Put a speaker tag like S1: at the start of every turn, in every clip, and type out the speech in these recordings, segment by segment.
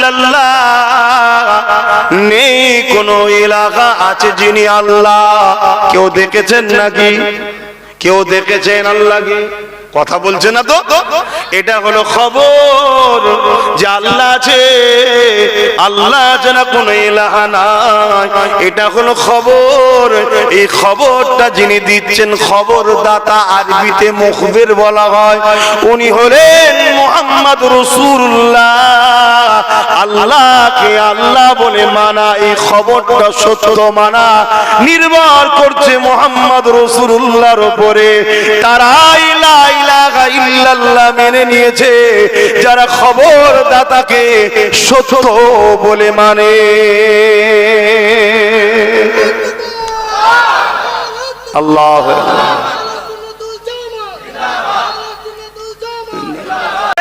S1: ইল্লাল্লাহ, নেই কোনো এলাকা আছে যিনি আল্লাহ। কেউ দেখেছেন নাকি? কেউ দেখেছেন আল্লাহকে? কথা বলছে না তো। এটা হলো খবর যে আল্লাহ আছে, আল্লাহ ছাড়া কোনো ইলাহা নাই। এটা হলো খবর। এই খবরটা যিনি দিচ্ছেন খবরদাতা, আরবিতে মুখবির বলা হয়, উনি হলেন মুহাম্মদ রাসূলুল্লাহ। আল্লাহকে আল্লাহ বলে মানা, এই খবরটা সত্য মানা নির্ভর করছে মুহাম্মদ রাসূলুল্লাহর উপরে। তারাই লা ইলাহা ইল্লাল্লাহ মেনে নিয়েছে যারা খবরদাতাকে সত্য বলে মানে। আল্লাহু আকবার।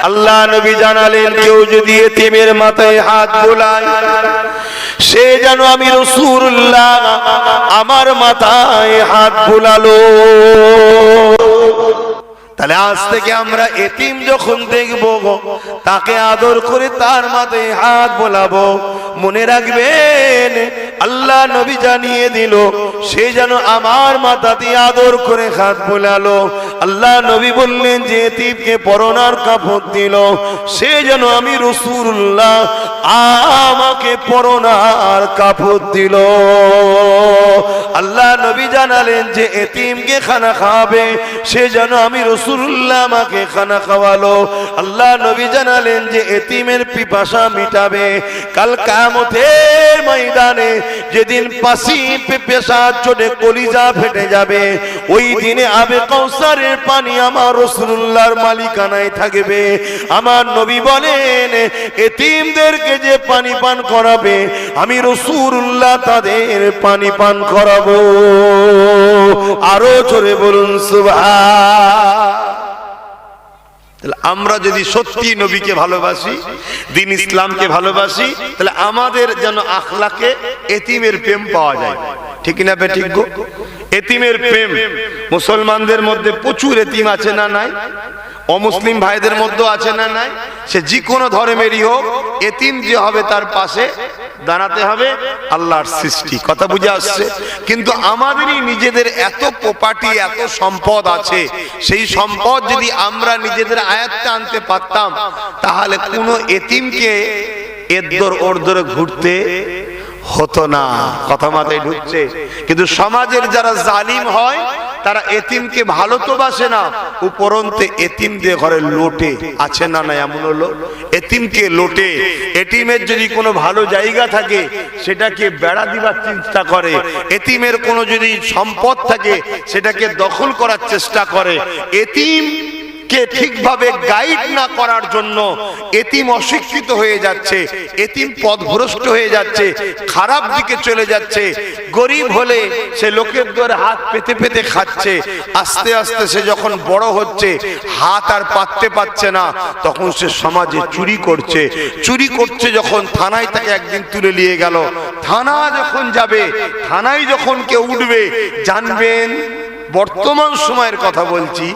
S1: আল্লাহ নবী জানালেন, কেউ যদি এতিমের মাথায় হাত বোলায়, সে যেন আমি রাসূলুল্লাহ আমার মাথায় হাত বোলালো। তাহলে আজ থেকে আমরা এতিম যখন দেখব, তাকে আদর করে তার মাথায় হাত বোলাবো। মনে রাখবেন, আল্লাহ নবী জানিয়ে দিল, সে যেন আমার মাথা দিয়ে আদর করে হাত বোলালো। আল্লাহ নবী বললেন যে এতিমকে পরনার কাপড় দিল, সে যেন আমি রাসূলুল্লাহ আমাকে পরনার কাপড় দিল। আল্লাহ নবী জানালেন যে এতিমকে খানা খাওয়াবে, সে যেন আমি রাসূলুল্লাহ আমাকে খানা খাওয়ালো। আল্লাহ নবী জানালেন যে এতিমের পিপাসা মিটাবে। কাল কিয়ামতের ময়দানে যেদিন পাসি পেশাব চোটে কলিজা ফেটে যাবে, ওই দিনে আবে কাউসারের পানি আমার রাসূলুল্লাহর মালিকানায় থাকবে। আমার নবী বলেন, এতিমদেরকে যে পানি পান করাবে, আমি রাসূলুল্লাহ তাদের পানি পান করাবো। আরো জোরে বলুন সুবহান। আমরা যদি সত্যি নবীকে ভালোবাসি, দ্বীন ইসলামকে ভালোবাসি, তাহলে আমাদের যেন আখলাকে এতিমের প্রেম পাওয়া যায়। ঠিক না বে ঠিক গো? এতিমের প্রেম মুসলমানদের মধ্যে প্রচুর এতিম আছে না নাই? অমুসলিম ভাইদের মধ্যে আছে না নাই? সে যে কোনো ধর্মেরই হোক, এতিম যে হবে তার পাশে দাঁড়াতে হবে। আল্লাহর সৃষ্টি, কথা বুঝে আসছে? কিন্তু আমাদেরই নিজেদের এত প্রপার্টি, এত সম্পদ আছে, সেই সম্পদ যদি আমরা নিজেদের আয়ত্তে আনতে পারতাম, তাহলে কোনো এতিমকে এদ্দর ওরদরে ঘুরতে হতো না। কথা মাথায় ঢুকছে? কিন্তু সমাজের যারা জালিম হয়, তারা এতিমকে ভালো তো বাসে না, উপরন্তে এতিমদের ঘরে লোটে। আছে না না? এমন হলো এতিমকে লোটে। এতিমের যদি কোনো ভালো জায়গা থাকে, সেটাকে বেড়া দিবার চেষ্টা করে। এতিমের কোনো যদি সম্পদ থাকে, সেটাকে দখল করার চেষ্টা করে। এতিম কে ঠিকভাবে গাইড না করার জন্য এতিম অশিক্ষিত হয়ে যাচ্ছে, এতিম পথভ্রষ্ট হয়ে যাচ্ছে, খারাপ দিকে চলে যাচ্ছে। গরিব হলে সে লোকের দ্বারে হাত পেতে পেতে খাচ্ছে। আস্তে আস্তে সে যখন বড় হচ্ছে, হাত আর পাততে পারছে না, তখন সে সমাজে চুরি করছে। চুরি করছে যখন, থানায় তাকে একদিন তুলে নিয়ে গেল। থানা যখন যাবে, থানায় যখন কেউ উঠবে, জানবেন বর্তমান সময়ের কথা বলছি,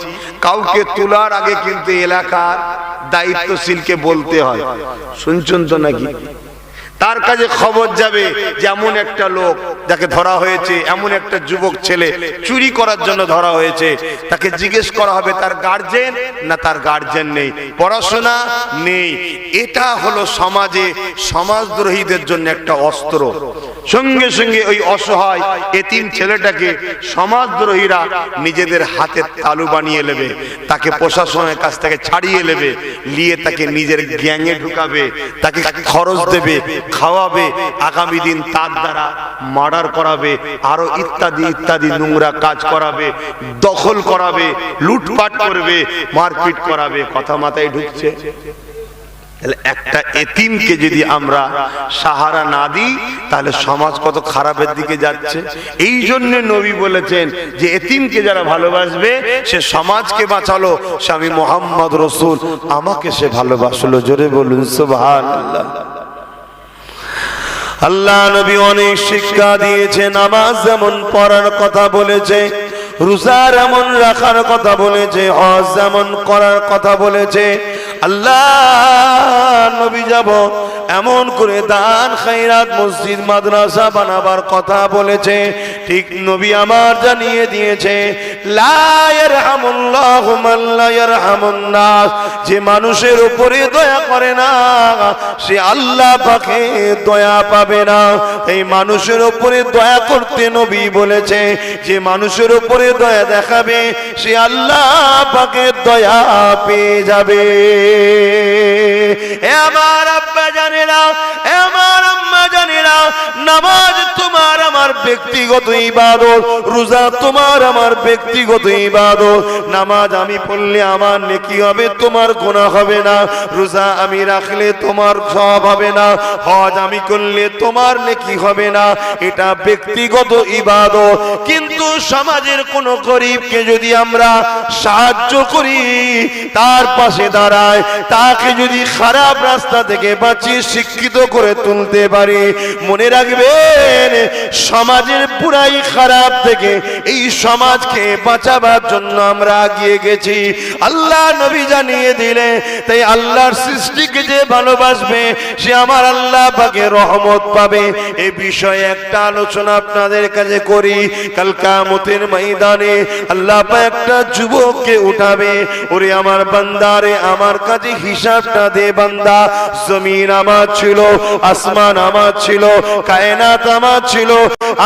S1: কাউকে তোলার আগে কিন্তু এলাকার দায়িত্বশীলকে বলতে হয়। শুনছেন তো নাকি? তার কাছে খবর যাবে যে এমন একটা লোক যাকে ধরা হয়েছে, এমন একটা যুবক ছেলে চুরি করার জন্য ধরা হয়েছে। তাকে জিজ্ঞেস করা হবে তার গার্জেন না তার গার্জেন নেই, পড়াশোনা নেই। এটা হলো সমাজে সমাজদ্রোহীদের জন্য একটা অস্ত্র। সঙ্গে সঙ্গে ওই অসহায় এতিম ছেলেটাকে সমাজদ্রোহীরা নিজেদের হাতের তালু বানিয়ে নেবে, তাকে প্রশাসনের কাছ থেকে ছাড়িয়ে নেবে, নিয়ে তাকে নিজের গ্যাংয়ে ঢুকাবে, তাকে খরচ দেবে, খাওয়াবে, আগামী দিন তার দ্বারা মার্ডার করাবে, আরো ইত্যাদি ইত্যাদি নোংরা কাজ করাবে, দখল করাবে, লুটপাট করবে, মারপিট করাবে। কথা মাথায় ঢুকছে? তাহলে একটা এতিমকে যদি আমরা সাহারা না দিই, তাহলে সমাজ কত খারাপের দিকে যাচ্ছে। এই জন্য নবী বলেছেন যে এতিমকে যারা ভালোবাসবে, সে সমাজকে বাঁচালো। স্বামী মুহাম্মদ রাসূল আমাকে সে ভালোবাসলো। জোরে বলুন সুবহানাল্লাহ। আল্লাহ নবী অনেক শিক্ষা দিয়েছে। নামাজ যেমন পড়ার কথা বলেছে, রোজা যেমন রাখার কথা বলেছে, হজ যেমন করার কথা বলেছে, আল্লাহ নবী যাব এমন করে দান খায়রাত মসজিদ মাদ্রাসা বানাবার কথা বলেছে, ঠিক নবী আমার জানিয়ে দিয়েছে লা ইয়ারহামুল্লাহু মান লা ইয়ারহামুন নাস, যে মানুষের উপরে দয়া করে না সে আল্লাহ পাকে দয়া পাবে না। এই মানুষের উপরে দয়া করতে নবী বলেছে, যে মানুষের উপরে দয়া দেখাবে সে আল্লাহ পাকে দয়া পেয়ে যাবে। এ আমার আব্বা জানেরা, এ আমার আম্মা জানেরা, নামাজ তোমার আমার ব্যক্তিগত ইবাদত, রোজা তোমার আমার ব্যক্তিগত ইবাদত। নামাজ আমি পড়লে আমার নেকি হবে, তোমার গুনাহ হবে না। রোজা আমি রাখলে তোমার সওয়াব হবে না। হজ আমি করলে তোমার নেকি হবে না। এটা ব্যক্তিগত ইবাদত। কিন্তু সমাজের কোন গরিবকে যদি আমরা সাহায্য করি, তার পাশে দাঁড়ায়, তাকে যদি খারাপ রাস্তা থেকে বাঁচিয়ে শিক্ষিত করে তুলতে পারি, মনে রাখবেন সমাজের পুরাই খারাপ থেকে এই সমাজকে বাঁচাবার জন্য আমরা এগিয়ে গেছি। আল্লাহ নবী জানিয়ে দিলে, তাই আল্লাহর সৃষ্টিকে যে ভালোবাসবে সে আমার আল্লাহ পাকে রহমত পাবে। এই বিষয়ে একটা আলোচনা আপনাদের কাছে করি। কাল কিয়ামতের ময়দানে আল্লাহ পাক একটা যুবককে উঠাবে, ওরে আমার বান্দারে আমার কাছে হিসাবটা দে বান্দা। জমিন আমার ছিল, আসমান আমার ছিল, কায়নাত আমার ছিল।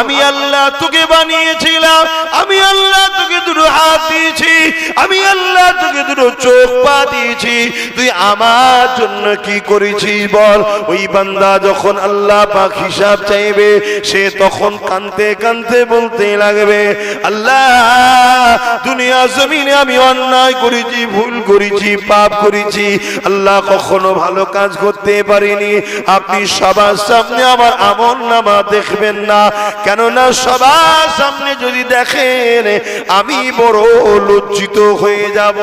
S1: আমি আল্লাহ তোকে বানিয়েছিলাম, আমি আল্লাহ তোকে দুটো হাত দিয়েছি, আমি আল্লাহ তোকে দুটো চোখ পা দিয়েছি, তুই আমার জন্য কি করেছিস বল। ওই বান্দা যখন আল্লাহ পাক হিসাব চাইবে, সে তখন কাঁদতে কাঁদতে বলতে লাগবে, আল্লাহ দুনিয়া জমিনে আমি অন্যায় করেছি, ভুল করেছি, পাপ করেছি, আল্লাহ কখনো ভালো কাজ করতে পারিনি। আপনি সবার সামনে আমার আমলনামা দেখবেন না, কেননা সবার সামনে যদি দেখেন আমি বড় লজ্জিত হয়ে যাব।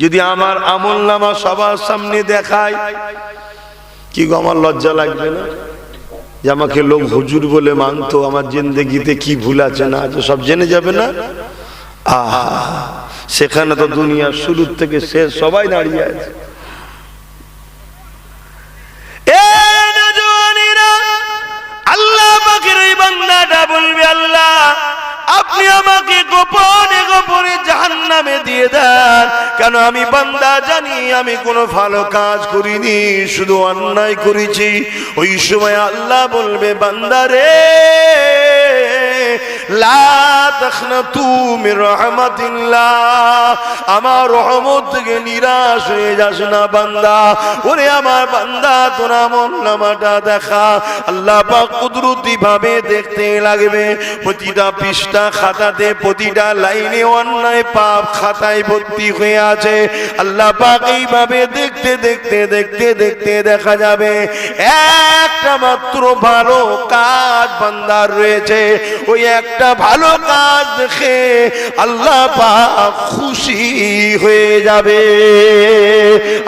S1: যদি আমার আমলনামা সবার সামনে দেখায়, কি গো আমার লজ্জা লাগবে না যে আমাকে লোক হুজুর বলে মানতো, আমার জিন্দেগিতে কি ভুল আছে না আছে সব জেনে যাবে না? সেখানে তো দুনিয়ার শুরুর থেকে শেষ সবাই দাঁড়িয়ে আছে। আল্লাহ পাকের ওই বান্দাটা বলবে, আল্লাহ আপনি আমাকে গোপনে গোপনে জাহান্নামে দিয়ে দেন, কেন আমি বান্দা জানি আমি কোনো ভালো কাজ করিনি, শুধু অন্যায় করেছি। ওই সময় আল্লাহ বলবে, বান্দা রে লা তাখনাতু মির রাহমাতিল্লাহ, আমার রহমত থেকে নিরাশ হয়ে যাস না বান্দা। ওরে আমার বান্দা তোর আমলনামাটা দেখা। আল্লাহ পাক কুদরতি ভাবে দেখতে লাগবে, প্রতিটা পৃষ্ঠা খাতাতে প্রতিটা লাইনে অন্যায় পাপ খাতায় ভর্তি হয়ে আছে। আল্লাহ পাক এইভাবে দেখতে দেখতে দেখতে দেখতে দেখা যাবে একটা মাত্র ভালো কাজ বান্দার রয়েছে। ওই একটা ভালো কাজ দেখে আল্লাহ পাক খুশি হয়ে যাবে।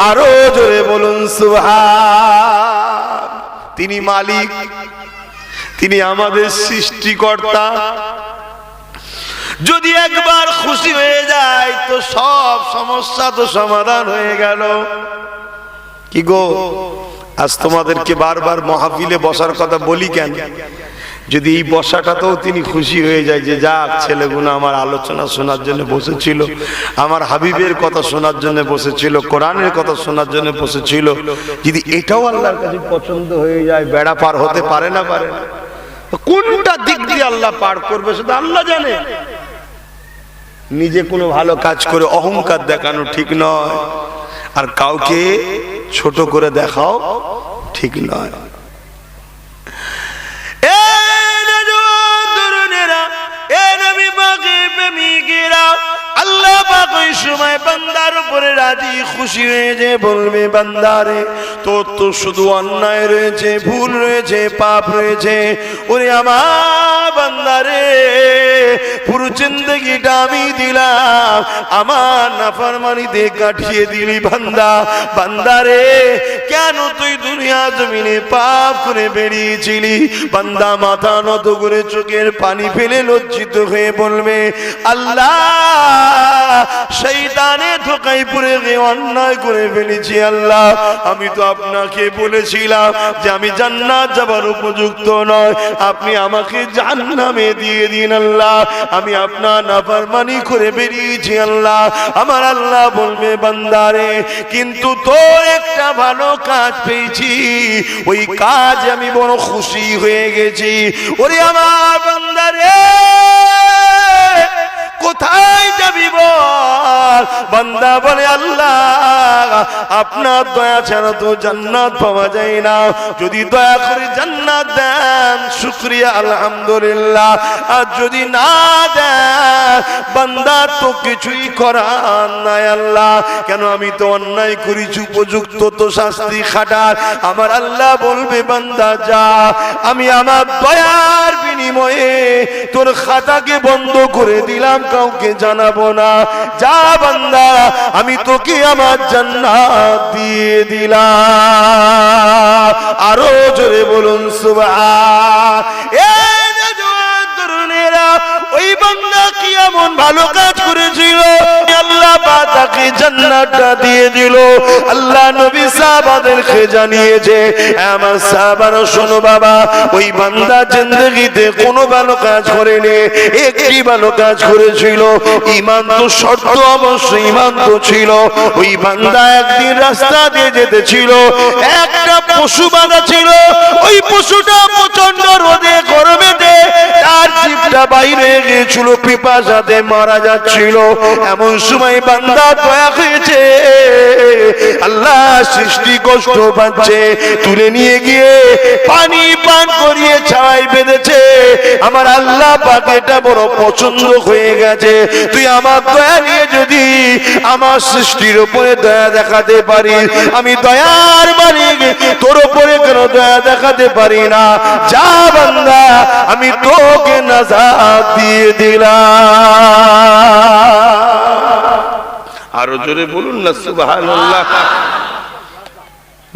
S1: আরো জোরে বলুন সুবহান। তিনি মালিক, তিনি আমাদের সৃষ্টিকর্তা। যদি একবার খুশি হয়ে যায় তো সব সমস্যা তো সমাধান হয়ে গেল। কি গো, আজ তোমাদেরকে বারবার মাহফিলে বসার কথা বলি কেন? যদি এই বসাটাতেও তিনি খুশি হয়ে যায় যে যাক ছেলেগুলো আমার আলোচনা শোনার জন্য বসেছিল, আমার হাবিবের কথা শোনার জন্য বসেছিল, কোরআনের কথা শোনার জন্য বসেছিল, যদি এটাও আল্লাহর কাছে পছন্দ হয়ে যায়, বেড়া পার হতে পারে না? পারে না। কোনটা দিক দিয়ে আল্লাহ পার করবে সেটা আল্লাহ জানে। নিজে কোনো ভালো কাজ করে অহংকার দেখানো ঠিক নয়, আর কাউকে ছোট করে দেখাও ঠিক নয়। আল্লাহ পাক ওই সময় বান্দার উপরে রাজি খুশি হয়ে যে বলবে, বান্দারে তোর তো শুধু অন্যায় রয়েছে, ভুল রয়েছে, পাপ রয়েছে। ওরে আমার বান্দা বান্দারে পুরো জিন্দগিটা আমি দিলাম আমার নাফরমানিতে কাটিয়ে দিলি বান্দা। বান্দারে কেন তুই দুনিয়া জমিনে পাপ করে বেরিয়েছিলি? বান্দা মাথা নত করে চোখের পানি ফেলে লজ্জিত হয়ে বলবে, আল্লাহ শয়তানে ধোঁকায় পড়ে অন্যায় করে ফেলেছি। আল্লাহ আমি তো আপনাকে বলেছিলাম যে আমি জান্নাত যাবার উপযুক্ত নয়, আপনি আমাকে জাহান্নামে দিয়ে দিন। আল্লাহ আমি আপনার নাফরমানি করে বেরিয়েছি। আল্লাহ আমার আল্লাহ বলবে, বান্দারে কিন্তু তোর একটা ভালো কাজ পেয়েছি, ওই কাজ আমি বড় খুশি হয়ে গেছি। ওরে আমার বান্দারে কোথায় যাবি বল? বান্দা বলে, আল্লাহ আপনার দয়া ছাড়া তো জান্নাত পাওয়া যায় না, যদি দয়া করে জান্নাত দেন শুকরিয়া আলহামদুলিল্লাহ, আর যদি না দেন বান্দা তো কিছুই করার নাই। আল্লাহ কেন আমি তো অন্যায় করেছি, উপযুক্ত তো শাস্তি খাটার। আমার আল্লাহ বলবে, বান্দা যা, আমি আমার দয়ার বিনিময়ে তোর খাতাকে বন্ধ করে দিলাম, কাউকে জানাবো না। যা বান্দা, আমি তোকে আমার জান্নাত দিয়ে দিলাম। আরো জোরে বলুন সুবহান। ওই বান্দা কি এমন ভালো কাজ করেছিল, আল্লাহ তাকে জান্নাতটা দিয়ে দিল। আল্লাহ নবী সাহাবাদেরকে জানিয়েছে, আমার সাহাবারা শোনো বাবা, ওই বান্দা জিন্দেগিতে কোনো ভালো কাজ করেনি, একটি ভালো কাজ করেছিল। ঈমান তো শর্ত, অবশ্যই ঈমান তো ছিল। ওই বান্দা একদিন রাস্তা দিয়ে যেতেছিল, একটা পশু বাঁধা ছিল। ওই পশুটা প্রচন্ড রোদে গরমেতে তার জিভটা বাইরে গিয়েছিল, পিপাসাতে মারা যাচ্ছিল। এমন সময় বান্দা দয়া হয়েছে, আল্লাহ সৃষ্টি কষ্ট পাচ্ছে, তুলে নিয়ে গিয়ে পানি পান করিয়ে ছাই বেঁধেছে। আমার আল্লাহ পাক এটা বড় পছন্দ হয়ে গেছে। তুই আমার দয়া নিয়ে যদি আমার সৃষ্টির উপরে দয়া দেখাতে পারিস, আমি দয়ার মালিক, তোর উপরে কেন দয়া দেখাতে পারি না? যা বান্দা, আমি তোকে নাজাত দিয়ে দিলাম। আরো জোরে বলুন না সুবহানাল্লাহ।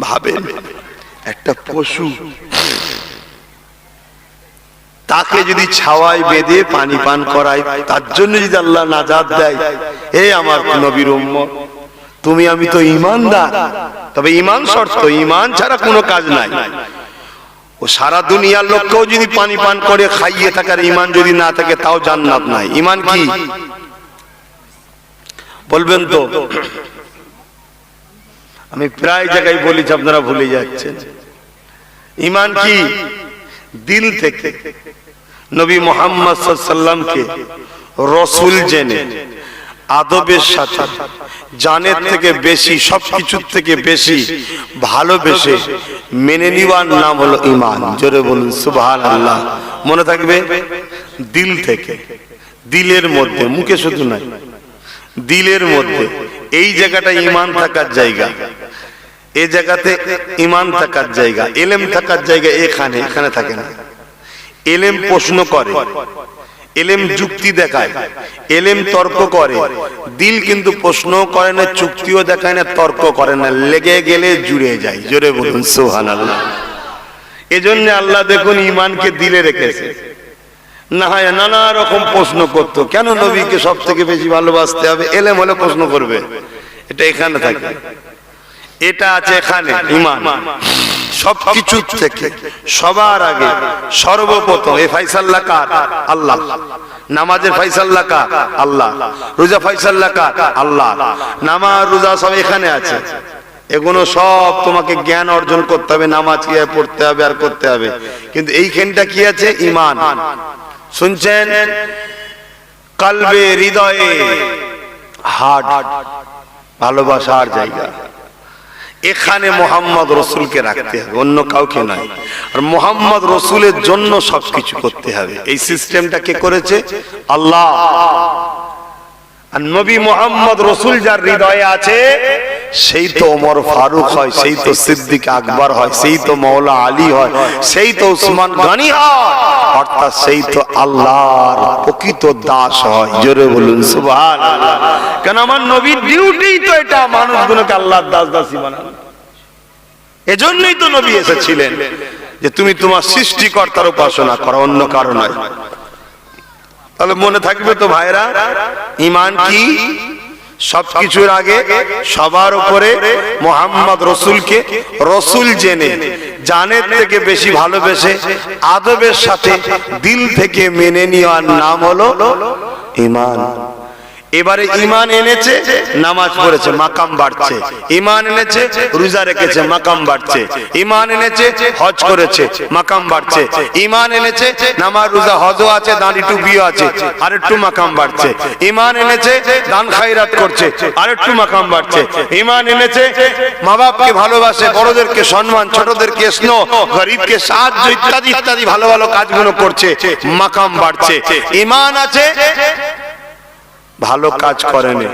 S1: ভাবেন একটা পশু, তাকে যদি ছাওয়ায় বেঁধে পানি পান করায়, তার জন্য যদি আল্লাহ নাজাত দেয়, হে আমার নবীর উম্মত, তুমি আমি তো ঈমানদার, তবে ঈমান শর্ত, ঈমান ছাড়া কোনো কাজ নাই। ও সারা দুনিয়ার লোককেও যদি পানি পান করে খাইয়ে থাকার ঈমান যদি না থাকে, তাও জান্নাত নাই। ঈমান কি বলবেন তো? আমি প্রায় জায়গায় বলেছি, আপনারা ভুলে যাচ্ছেন। ঈমান কি? দিল থেকে নবী মুহাম্মদ সাল্লাল্লাহু আলাইহি ওয়াসাল্লামকে রাসূল জেনে আদবের সাথে জানের থেকে বেশি, সবকিছুর থেকে বেশি ভালোবেসে মেনে নেওয়ার নাম হলো ঈমান। জোরে বলুন সুবহানাল্লাহ। মনে থাকবে, দিল থেকে, দিলের মধ্যে, মুখে শুধু নয়, দিলের মধ্যে। এই জায়গাটা ঈমান থাকার জায়গা, এই জায়গাতে ঈমান থাকার জায়গা, ইলম থাকার জায়গা এখানে, এখানে থাকে না। ইলম প্রশ্ন করে, ইলম যুক্তি দেখায়, ইলম তর্ক করে। দিল কিন্তু প্রশ্ন করে না, যুক্তিও দেখায় না, তর্ক করে না, লেগে গেলে জুড়ে যায়। জোরে বলুন সুবহানাল্লাহ। এজন্য আল্লাহ দেখুন ঈমানকে দিলে রেখেছে। না হয় নানা রকম প্রশ্ন করতো, কেন নবীকে সব থেকে বেশি ভালোবাসতে হবে? ইলম হলে প্রশ্ন করবে, এটা এখানে থাকে, এটা আছে এখানে। ঈমান সবকিছু থেকে সবার আগে সর্বপ্রথম এই ফায়সালা কার? আল্লাহ। নামাজের ফায়সালা কার? আল্লাহ। রোজা ফায়সালা কার? আল্লাহ। নামাজ রোজা সব এখানে আছে। এগুলো সব তোমাকে জ্ঞান অর্জন করতে হবে, নামাজ কিভাবে পড়তে হবে আর করতে হবে, কিন্তু এইখানটা কি আছে? ঈমান। শুনছেন? কলবে, হৃদয়ে, হার্ট, ভালোবাসার জায়গা, এখানে মোহাম্মদ রসুলকে রাখতে হবে, অন্য কাউকে নয়। আর মোহাম্মদ রসুলের জন্য সবকিছু করতে হবে। এই সিস্টেমটা কে করেছে? আল্লাহ। আর নবী মোহাম্মদ রসুল যার হৃদয়ে আছে, সেই তো ওমর ফারুক হয়, সেই তো সিদ্দিক আকবর হয়, সেই তো মৌলা আলী হয়, সেই তো উসমান গনি হয়, অর্থাৎ সেই তো আল্লাহর প্রকৃত দাস হয়। জোরে বলুন সুবহানাল্লাহ। কেন আমার নবীর ডিউটি তো এটা, মানুষগুলোকে আল্লাহর দাস দাসী বানানো। এজন্যই তো নবী এসেছিলেন যে তুমি তোমার সৃষ্টিকর্তার উপাসনা করো, অন্য কারো নয়। তাহলে মনে থাকবে তো ভাইরা, ঈমান কি? সবকিছুর আগে সবার উপরে মুহাম্মদ রসুলকে রসুল জেনে, জানের থেকে বেশি ভালোবেসে আদবের সাথে দিল থেকে মেনে নেওয়ার নাম হলো ঈমান। এবারে ঈমান এনেছে, নামাজ পড়েছে, মাকাম বাড়ছে। ঈমান এনেছে, রোজা রেখেছে, মাকাম বাড়ছে। ঈমান এনেছে, হজ করেছে, মাকাম বাড়ছে। ঈমান এনেছে, নামাজ রোজা হজও আছে, দাঁড়ি টুপিও আছে, আরেকটু মাকাম বাড়ছে। ঈমান এনেছে, দান খায়রাত করছে, আরেকটু মাকাম বাড়ছে। ঈমান এনেছে, মা বাপকে ভালোবাসে, বড়দেরকে সম্মান, ছোটদেরকে স্নেহ, গরিবকে সাহায্য ইত্যাদি ইত্যাদি ভালো ভালো কাজগুলো করছে, মাকাম বাড়ছে। ঈমান আছে, ভালো কাজ করেনি।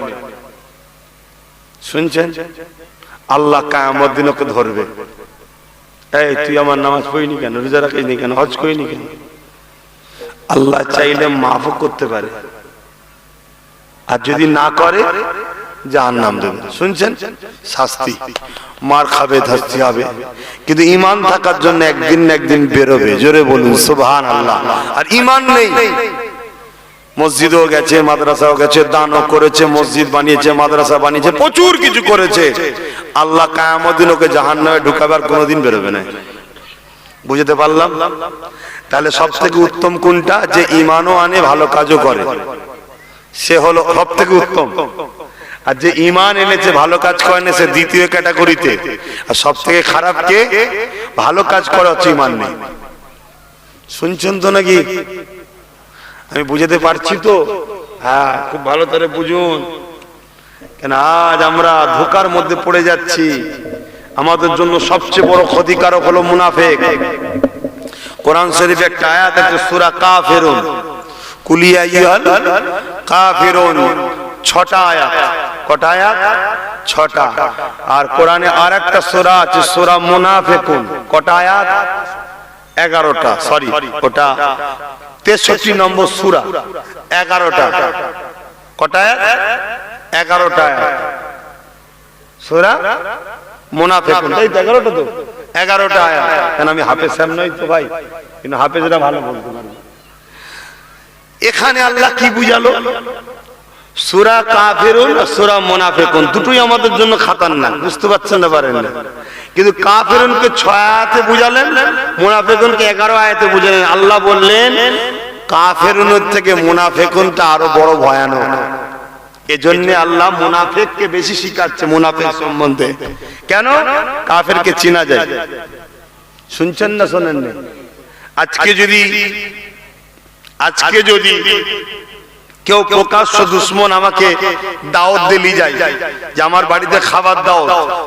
S1: শুনছেন? আল্লাহ কিয়ামত দিন ওকে ধরবে, এই তুই আমার নামাজ পড়িনি কেন, রোজা রাখিসনি কেন, হজ করিনি কেন? আল্লাহ চাইলে মাফ করতে পারে, আর যদি না করে জাহান্নাম দেবে। শুনছেন? শাস্তি, মার খাবে, ধরতে হবে। কিন্তু ঈমান থাকার জন্য একদিন না একদিন বেরোবে। জোরে বলুন সুবহানাল্লাহ। আর ঈমান নেই, মসজিদও গেছে, মাদ্রাসাও গেছে, দানও করেছে, মসজিদ বানিয়েছে, মাদ্রাসা বানিয়েছে, প্রচুর কিছু করেছে, আল্লাহ কিয়ামত দিন ওকে জাহান্নামে ঢুকাবার কোনোদিন বেরোবে না। বুঝতে পারলাম? তাহলে সব থেকে উত্তম কোনটা? যে ঈমানও আনে, ভালো কাজও করে, সে হলো সব থেকে উত্তম। আর যে ঈমান এনেছে, ভালো কাজ করে না, সে দ্বিতীয় ক্যাটাগরিতে। আর সব থেকে খারাপ কে? ভালো কাজ করে হচ্ছে ঈমান নেই। শুনছেন তো নাকি? আমি বুঝাতে পারছি তো? হ্যাঁ, খুব ভালো করে বুঝুন। কেন আজ আমরা ধোঁকার মধ্যে পড়ে যাচ্ছি। আমাদের জন্য সবচেয়ে বড় ক্ষতিকারক হলো মুনাফিক। কোরআন শরীফে একটা আয়াত আছে, সূরা কাফিরুন, কুল ইয়া আইয়ুহাল কাফিরুন, 6টা আয়াত। কটা আয়াত? 6টা। আর কোরআনে আরেকটা সূরা আছে, সূরা মুনাফিকুন। কটা আয়াত? 11টা। সরি, ওটা 63 নম্বর সূরা, 11টা। কটা আয়াত? 11টা আয়াত। সূরা মুনাফিকুন, এই 11টা তো, 11টা আয়াত। কেন আমি হাফেজ সাহেব নই তো ভাই, কিন্তু হাফেজরা ভালো বলতে পারবে। এখানে আল্লাহ কি বুঝালো? সূরা কাফিরুন আর সূরা মুনাফিকুন দুটোই আমাদের জন্য খাতারনাক। বুঝতে পারছেন না? পারেন না? কিন্তু কাফিরুনকে 6 আয়াতে বুঝালেন, মুনাফিকুনকে 11 আয়াতে বুঝালেন। আল্লাহ বললেন কাফিরুনের থেকে মুনাফিকুনটা আরো বড় ভয়ানক। এজন্য আল্লাহ মুনাফিককে বেশি শিখাচ্ছে মুনাফিক সম্বন্ধে। কেন? কাফেরকে চেনা যায়। শুনছেন না শোনেন না? আজকে যদি কেউ প্রকাশ্য দুশ্মন আমাকে দাওয়াত দিয়ে যায় যে আমার বাড়িতে খাবার দাও,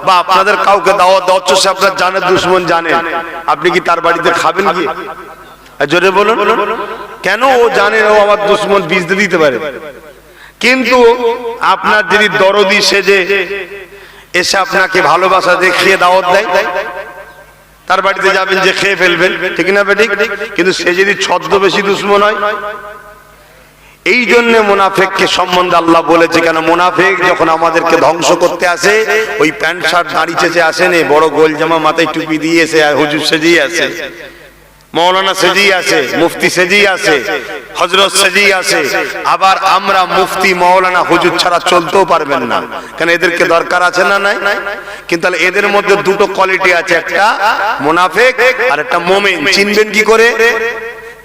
S1: বা আপনাদের কাউকে দাওয়াত দাও, সে আপনার জানের দুশ্মন জানেন, আপনি কি তার বাড়িতে খাবেন কি? জোরে বলুন। কেন? ও জানে ও আমার দুশ্মন, বীজ দিতে পারে। কিন্তু আপনার যদি দরদি সেজে এসে আপনাকে ভালোবাসা দেখিয়ে দাওয়াত দেয়, তার বাড়িতে যাবেন যে খেয়ে ফেলবেন, ঠিক না বেঠিক? কিন্তু সে যদি ছদ্মবেশী দুশ্মন হয়। এই জন্য মুনাফিককে সম্বন্ধে আল্লাহ বলেছে। কেন? মুনাফিক যখন আমাদেরকে ধ্বংস করতে আসে, ওই প্যান্ট শার্ট দাড়ি চেঁচে আসে না, বড় গোল জামা, মাথায় টুপি দিয়ে এসে, আর হুজুর সেজেই আসে, মৌলানা সেজেই আসে, মুফতি সেজেই আসে, হযরত সেজেই আসে। আবার আমরা মুফতি, মৌলানা, হুজুর ছাড়া চলতেও পারবেন না। কেন? এদেরকে দরকার আছে না নাই? কিন্তু এদের মধ্যে দুটো কোয়ালিটি আছে, একটা মুনাফিক আর একটা মুমিন। চিনবেন কি করে?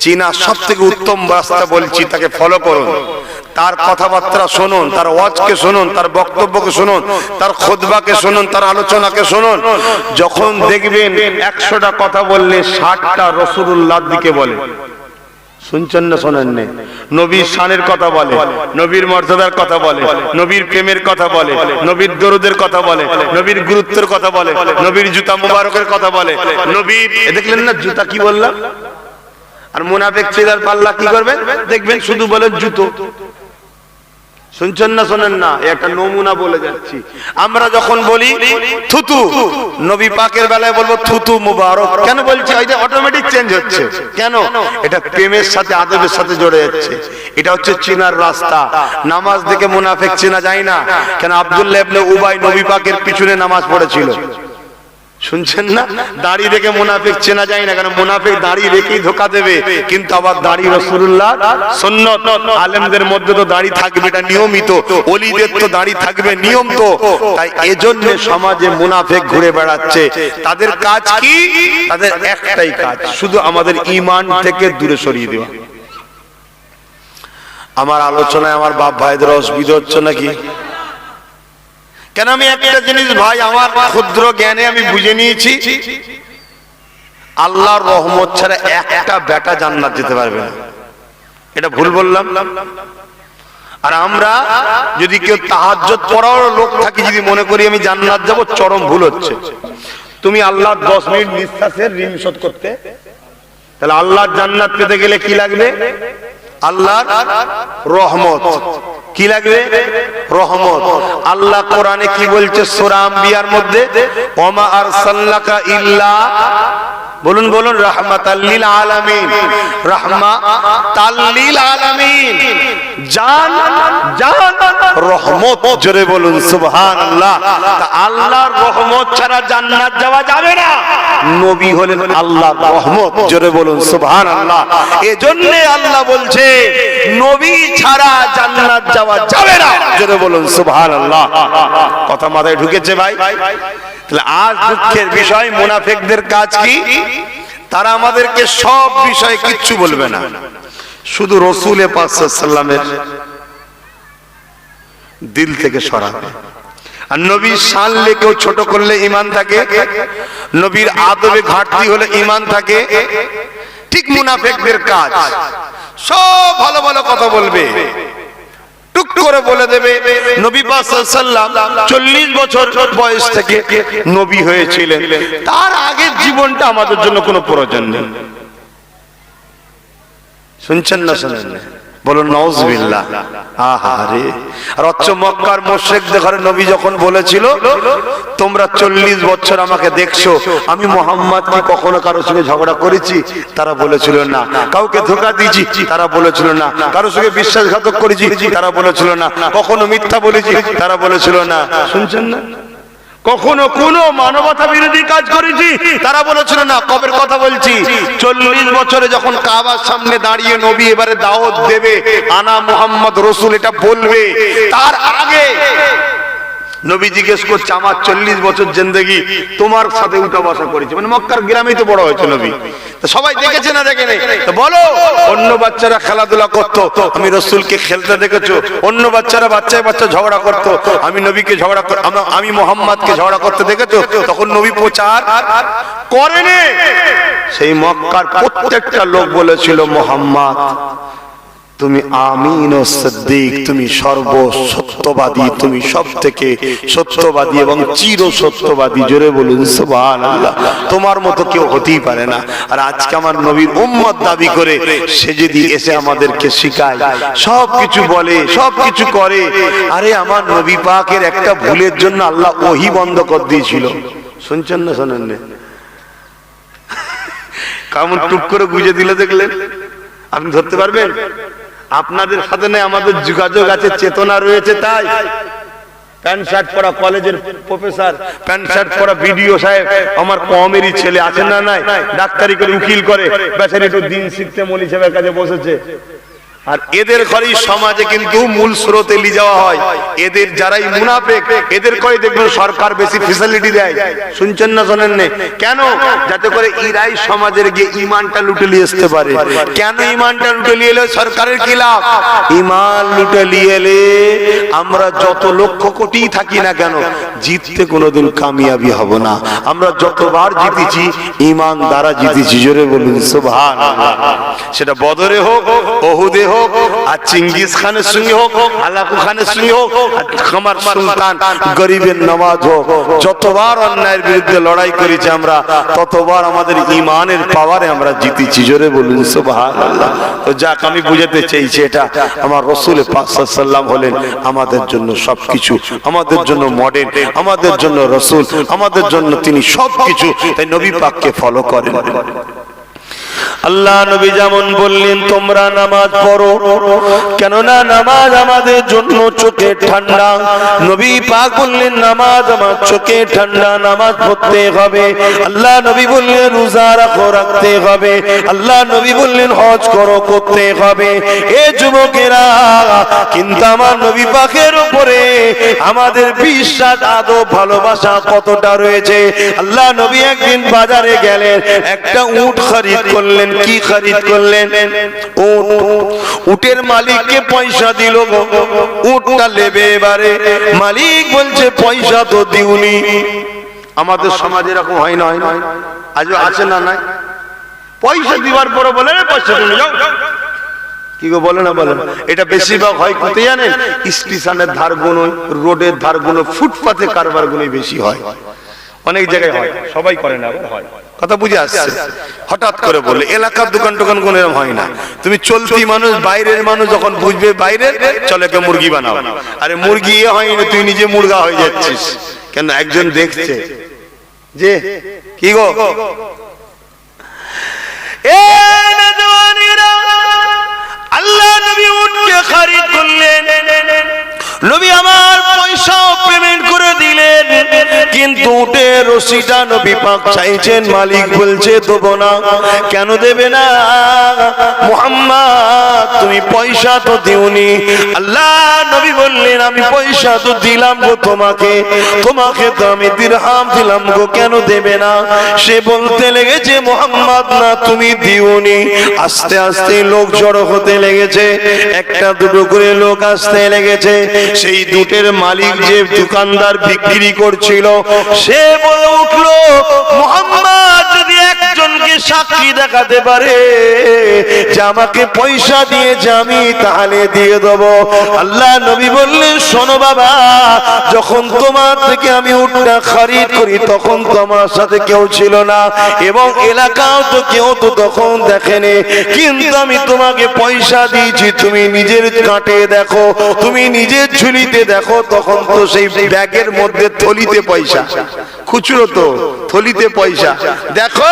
S1: চীনা সব থেকে উত্তম রাস্তা বলছি, তাকে ফলো করুন, তার কথাবার্তা শুনুন, তার ওয়াজকে শুনুন, তার বক্তব্যকে শুনুন, তার খুতবাকে শুনুন, তার আলোচনাকে শুনুন। যখন দেখবেন 100টা কথা বললে 60টা রাসূলুল্লাহর দিকে বলে। শুনছেন না শোনেন না? নবীর শানের কথা বলে, নবীর মর্যাদার কথা বলে, নবীর প্রেমের কথা বলে, নবীর দরুদের কথা বলে, নবীর গুরুত্বের কথা বলে, নবীর জুতা মুবারকের কথা বলে। নবীর দেখলেন না জুতা কি বললাম? আর মুনাফিক চেলার পাল্লা কি করবেন? দেখবেন শুধু বলে জুতো। শুনছেন না শোনেন না? একটা নমুনা বলে যাচ্ছি। আমরা যখন বলি থুতু, নবী পাকের বেলায় বলবো থুতু মুবারক। কেন বলছি? ওই যে অটোমেটিক চেঞ্জ হচ্ছে। কেন? এটা প্রেমের সাথে আদবের সাথে জড়ে যাচ্ছে। এটা হচ্ছে চিনার রাস্তা। নামাজ দেখে মুনাফিক চেনা যায় না। কেন? আব্দুল্লাহ ইবনে উবাই নবী পাকের পিছনে নামাজ পড়েছিল। শুনছেন না? দাড়ি দেখে মুনাফিক চেনা যায় না। কেন? মুনাফিক দাড়ি রেখেই ধোঁকা দেবে, কিন্তু আবার দাড়ি রাসূলুল্লাহ সুন্নাত। আলেমদের মধ্যে তো দাড়ি থাকবে, এটা নিয়মিত। ওলিদের তো দাড়ি থাকবে, নিয়ম তো। তাই এজন্য সমাজে মুনাফিক ঘুরে বেড়াচ্ছে। তাদের কাজ কি? তাদের একটাই কাজ, শুধু আমাদের ঈমান থেকে দূরে সরিয়ে দেওয়া। আমার আলোচনায় আমার বাপ ভাইদের অসুবিধা হচ্ছে নাকি? কেন? আমি একটা জিনিস ভাই, আমার ক্ষুদ্র জ্ঞানে আমি বুঝে নিয়েছি, আল্লাহর রহমত ছাড়া একটা বেটা জান্নাত যেতে পারবে না। এটা ভুল বললাম? আর আমরা যদি কেউ তাহাজ্জুদ পড়ার লোক থাকি, যদি মনে করি আমি জান্নাত যাব, চরম ভুল হচ্ছে। তুমি আল্লাহ 10 মিনিট নিঃশ্বাসের ঋণ শোধ করতে, তাহলে আল্লাহর জান্নাত পেতে গেলে কি লাগবে? আল্লাহর রহমত। কি লাগবে? রহমত। আল্লাহ কোরআনে কি বলছে সূরা আম্বিয়ার মধ্যে? ওমা আরসালনাকা ইল্লা, বলুন বলুন, রাহমাতাল লিল আলামিন। রাহমাতাল লিল আলামিন, জান জান রহমত। জোরে বলুন সুবহানাল্লাহ। তা আল্লাহর রহমত ছাড়া জান্নাত যাওয়া যাবে না। নবী হলেন আল্লাহর রহমত। জোরে বলুন সুবহানাল্লাহ। এজন্য আল্লাহ বলছে নবী ছাড়া জান্নাত যাওয়া যাবে না। জোরে বলুন সুবহানাল্লাহ। কথা মাথায় ঢুকেছে ভাই? তাহলে আজ দুঃখের বিষয়, মুনাফিকদের কাজ কি? তারা আমাদেরকে সব বিষয়ে কিচ্ছু বলবে না, শুধু রাসূল পাক সাল্লাল্লাহু আলাইহি ওয়াসাল্লামের দিল থেকে সরাবে। আর নবীর শান লেকেও ছোট করলে ঈমান থাকে, নবীর আদবে ঘাটতি হলে ঈমান থাকে। ঠিক মুনাফিকদের কাজ, সব ভালো ভালো কথা বলবে, টুক করে বলে দেবে নবী পাক সাল্লাল্লাহু আলাইহি ওয়াসাল্লাম 40 বছর বয়স থেকে নবী হয়েছিলেন, তার আগের জীবনটা আমাদের জন্য কোনো প্রয়োজন নেই। শুনছেন না শোনেন না? বলুন নাউজুবিল্লাহ। আহারে! আর মক্কার মুশরিকদের ঘরে নবী যখন বলেছিল তোমরা 40 বছর আমাকে দেখছো, আমি মুহাম্মদ কি কখনো কারোর সঙ্গে ঝগড়া করেছি? তারা বলেছিল না। কাউকে ধোঁকা দিয়েছি? তারা বলেছিল না। কারোর সঙ্গে বিশ্বাসঘাতক করেছি? তারা বলেছিল না। কখনো মিথ্যা বলেছি? তারা বলেছিল না। শুনছেন না? কখনো কোনো মানবতা বিরোধী কাজ করেছি? তারা বলেছিল না। কবের কথা বলছি? 40 বছরে যখন কাবার সামনে দাঁড়িয়ে নবী এবারে দাওয়াত দেবে, আনা মুহাম্মদ রাসূল এটা বলবে, তার আগে নবী জিজ্ঞেস করছে আমার 40 বছর জিন্দেগি তোমার সাথে উঠা বসা করেছি, মানে মক্কার গ্রামেই তো বড় হয়েছে নবী, তো সবাই দেখেছে না দেখে নেই? তো বলো, অন্য বাচ্চারা খেলাধুলা করতো, আমি রাসূলকে খেলতে দেখেছো? অন্য বাচ্চারা বাচ্চায় বাচ্চা ঝগড়া করতো, আমি নবীকে ঝগড়া, আমি মুহাম্মদকে ঝগড়া করতে দেখেছো? তখন নবী প্রচার করেনি। সেই মক্কার প্রত্যেকটা লোক বলেছিল মুহাম্মদ তুমি আমিন ও সিদ্দিক, তুমি সর্বসত্যবাদী, তুমি সবথেকে সত্যবাদী এবং চির সত্যবাদী। জোরে বলুন সুবহানাল্লাহ। তোমার মতো কেউ হতেই পারে না। আর আজকে আমার নবীর উম্মত দাবি করে সে যদি এসে আমাদেরকে শিখায়, সবকিছু বলে, সবকিছু করে, আরে আমার নবী পাকের একটা ভুলের জন্য আল্লাহ ওহী বন্ধ করে দিয়েছিল। শুনছেন না শোনেন না? কেমন টুক করে বুঝে দিলে দেখলেন? আপনি ধরতে পারবেন? আপনাদের সাথে না আমাদের যোগাযোগ আছে, চেতনা রয়েছে। তাই প্যান্ট শার্ট পরা কলেজের প্রফেসর, প্যান্ট শার্ট পরা বিডিও সাহেব আমার কমেরই ছেলে আছেন না? নাই, ডাক্তারি করে উকিল করে, বেচারি একটু দিন শিখতে মৌলভী সাহেবের কাছে বসেছে। আর এদের ঘরেই সমাজে কিন্তু মূল স্রোতে নিয়ে যাওয়া হয়। এদের যারাই মুনাফিক, এদের করে দেখবেন সরকার বেশি ফ্যাসিলিটি দেয়। শুনছেন না শোনেন না? কেন? যাতে করে ইরাই সমাজের গিয়ে ঈমানটা লুটে নিয়ে আসতে পারে। কেন ঈমানটা লুটে নিয়ে এলে সরকারের কি লাভ? ঈমান লুটে নিয়ে এলে আমরা যত লক্ষ কোটি থাকি না কেন, জিততে কোনোদিন কামিয়াবি হব না। আমরা যতবার জিতেছি ঈমান দ্বারা জিতেছি। জোরে বলুন সুবহানাল্লাহ। সেটা বদরে হোক, উহুদে হোক, আর চিঙ্গিস খানের সঙ্গে হোক, হালাকু খানের সঙ্গে হোক, আমার সুলতান গরিবের নওয়াজ হোক, যতবার অন্যায়ের বিরুদ্ধে লড়াই করেছি আমরা, ততবার আমাদের ইমানের পাওয়ারে আমরা জিতেছি। জোরে বলুন সুবহানাল্লাহ। তো যাক, আমি বুঝাতে চাইছি এটা আমার রাসূল পাক সাল্লাল্লাহু আলাইহি ওয়াসাল্লাম হলেন আমাদের জন্য সবকিছু, আমাদের জন্য মডেল, আমাদের জন্য রাসূল, আমাদের জন্য তিনি সবকিছু। তাই নবী পাককে ফলো করেন। আল্লাহ নবী যেমন বললেন তোমরা নামাজ পড়ো, কেননা নামাজ আমাদের জন্য চোখের ঠান্ডা। নবী পাক বললেন নামাজ আমার চোখের ঠান্ডা, নামাজ পড়তে হবে। আল্লাহ নবী বললেন রোজা রাখো, রাখতে হবে। আল্লাহ নবী বললেন হজ করো, করতে হবে। এ যুবকেরা, কিন্তু আমার নবী পাকের উপরে আমাদের বিশ্বাস, আদব, ভালোবাসা কতটা রয়েছে। আল্লাহ নবী একদিন বাজারে গেলেন, একটা উট খরিদ করলেন। কি খরিদ করলেন? উটের মালিককে পয়সা দিল, উটটা নেবে। এবারে মালিক বলছে পয়সা তো দিউনি। আমাদের সমাজে এরকম হয় না, হয় না, আজও আছে না? নাই। পয়সা দিবার পরে বলে পয়সা তুমি যাও, কি গো বলে না, বলে না। এটা বেশিরভাগ হয় কোথায় জানেন? স্টেশনের ধার গুলো, রোডের ধার গুলো, ফুটপাতে কারবার গুলো বেশি হয়। অনেক জায়গায় হয়, সবাই করে না, হয়। কথা বুঝে আসছে? হঠাৎ করে বলে এলাকার দোকান টোকান কোন এরকম হয় না। তুমি চলতি মানুষ, বাইরের মানুষ যখন বুঝবে বাইরের, চলে কে মুরগি বানাও। আরে মুরগি এ হয়নি, তুই নিজে মুরগা হয়ে যাচ্ছিস। কেন? একজন দেখছে যে কি গো, আল্লাহ নবী উটকে খরিদ করলেন। নবী আমার পয়সাও পেমেন্ট করে দিলেন, কিন্তু উটের রশিটা নবী পাক চাইছেন, মালিক বলছে দেবো না। কেন দেবে না? মুহাম্মদ তুমি পয়সা তো দিওনি। আল্লাহ নবী বললেন আমি পয়সা তো দিলাম গো তোমাকে, তোমাকে তো আমি দিরহাম দিলাম গো, কেন দেবে না? সে বলতে লেগেছে মুহাম্মদ না তুমি দিওনি। আস্তে আস্তে লোক জড়ো হতে লেগেছে, একটা দুটো করে লোক আসতে লেগেছে। সেই দুটের মালিক যে দোকানদার বিক্রি করছিল, সে বলে উঠলো মুহাম্মদ যদি একজনকে সাক্ষী দেখাতে পারে যে আমাকে পয়সা দিয়েছে আমি, তাহলে দিয়ে দেবো। আল্লাহ নবী বললেন শোনো বাবা, যখন তোমার থেকে আমি উটটা খরিদ করি তখন তোমার সাথে কেউ ছিল না, এবং এলাকাও তো কেউ তো তখন দেখেনি, কিন্তু আমি তোমাকে পয়সা দিয়েছি। তুমি নিজের কাঁটে দেখো, তুমি নিজের ঝুলিতে দেখো, তখন তো সেই ব্যাগের মধ্যে থলিতে পয়সা, খুচরো তো থলিতে পয়সা দেখো।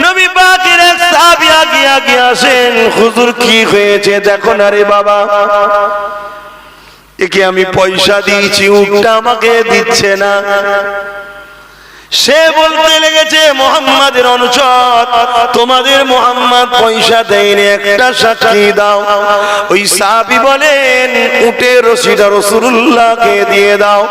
S1: নবী পাকের এক সাহাবী আগে আসেন, হুজুর কি হয়েছে দেখো না রে বাবা, একে আমি পয়সা দিয়েছি, উটটা আমাকে দিচ্ছে না। সে বলতে লেগেছে মুহাম্মাদের অনুচর, তোমাদের মুহাম্মদ পয়সা দেয়নি, একটা সাক্ষী দাও। ওই সাহাবী বলেন উটের রশিটা রাসূলুল্লাহকে দিয়ে দাও,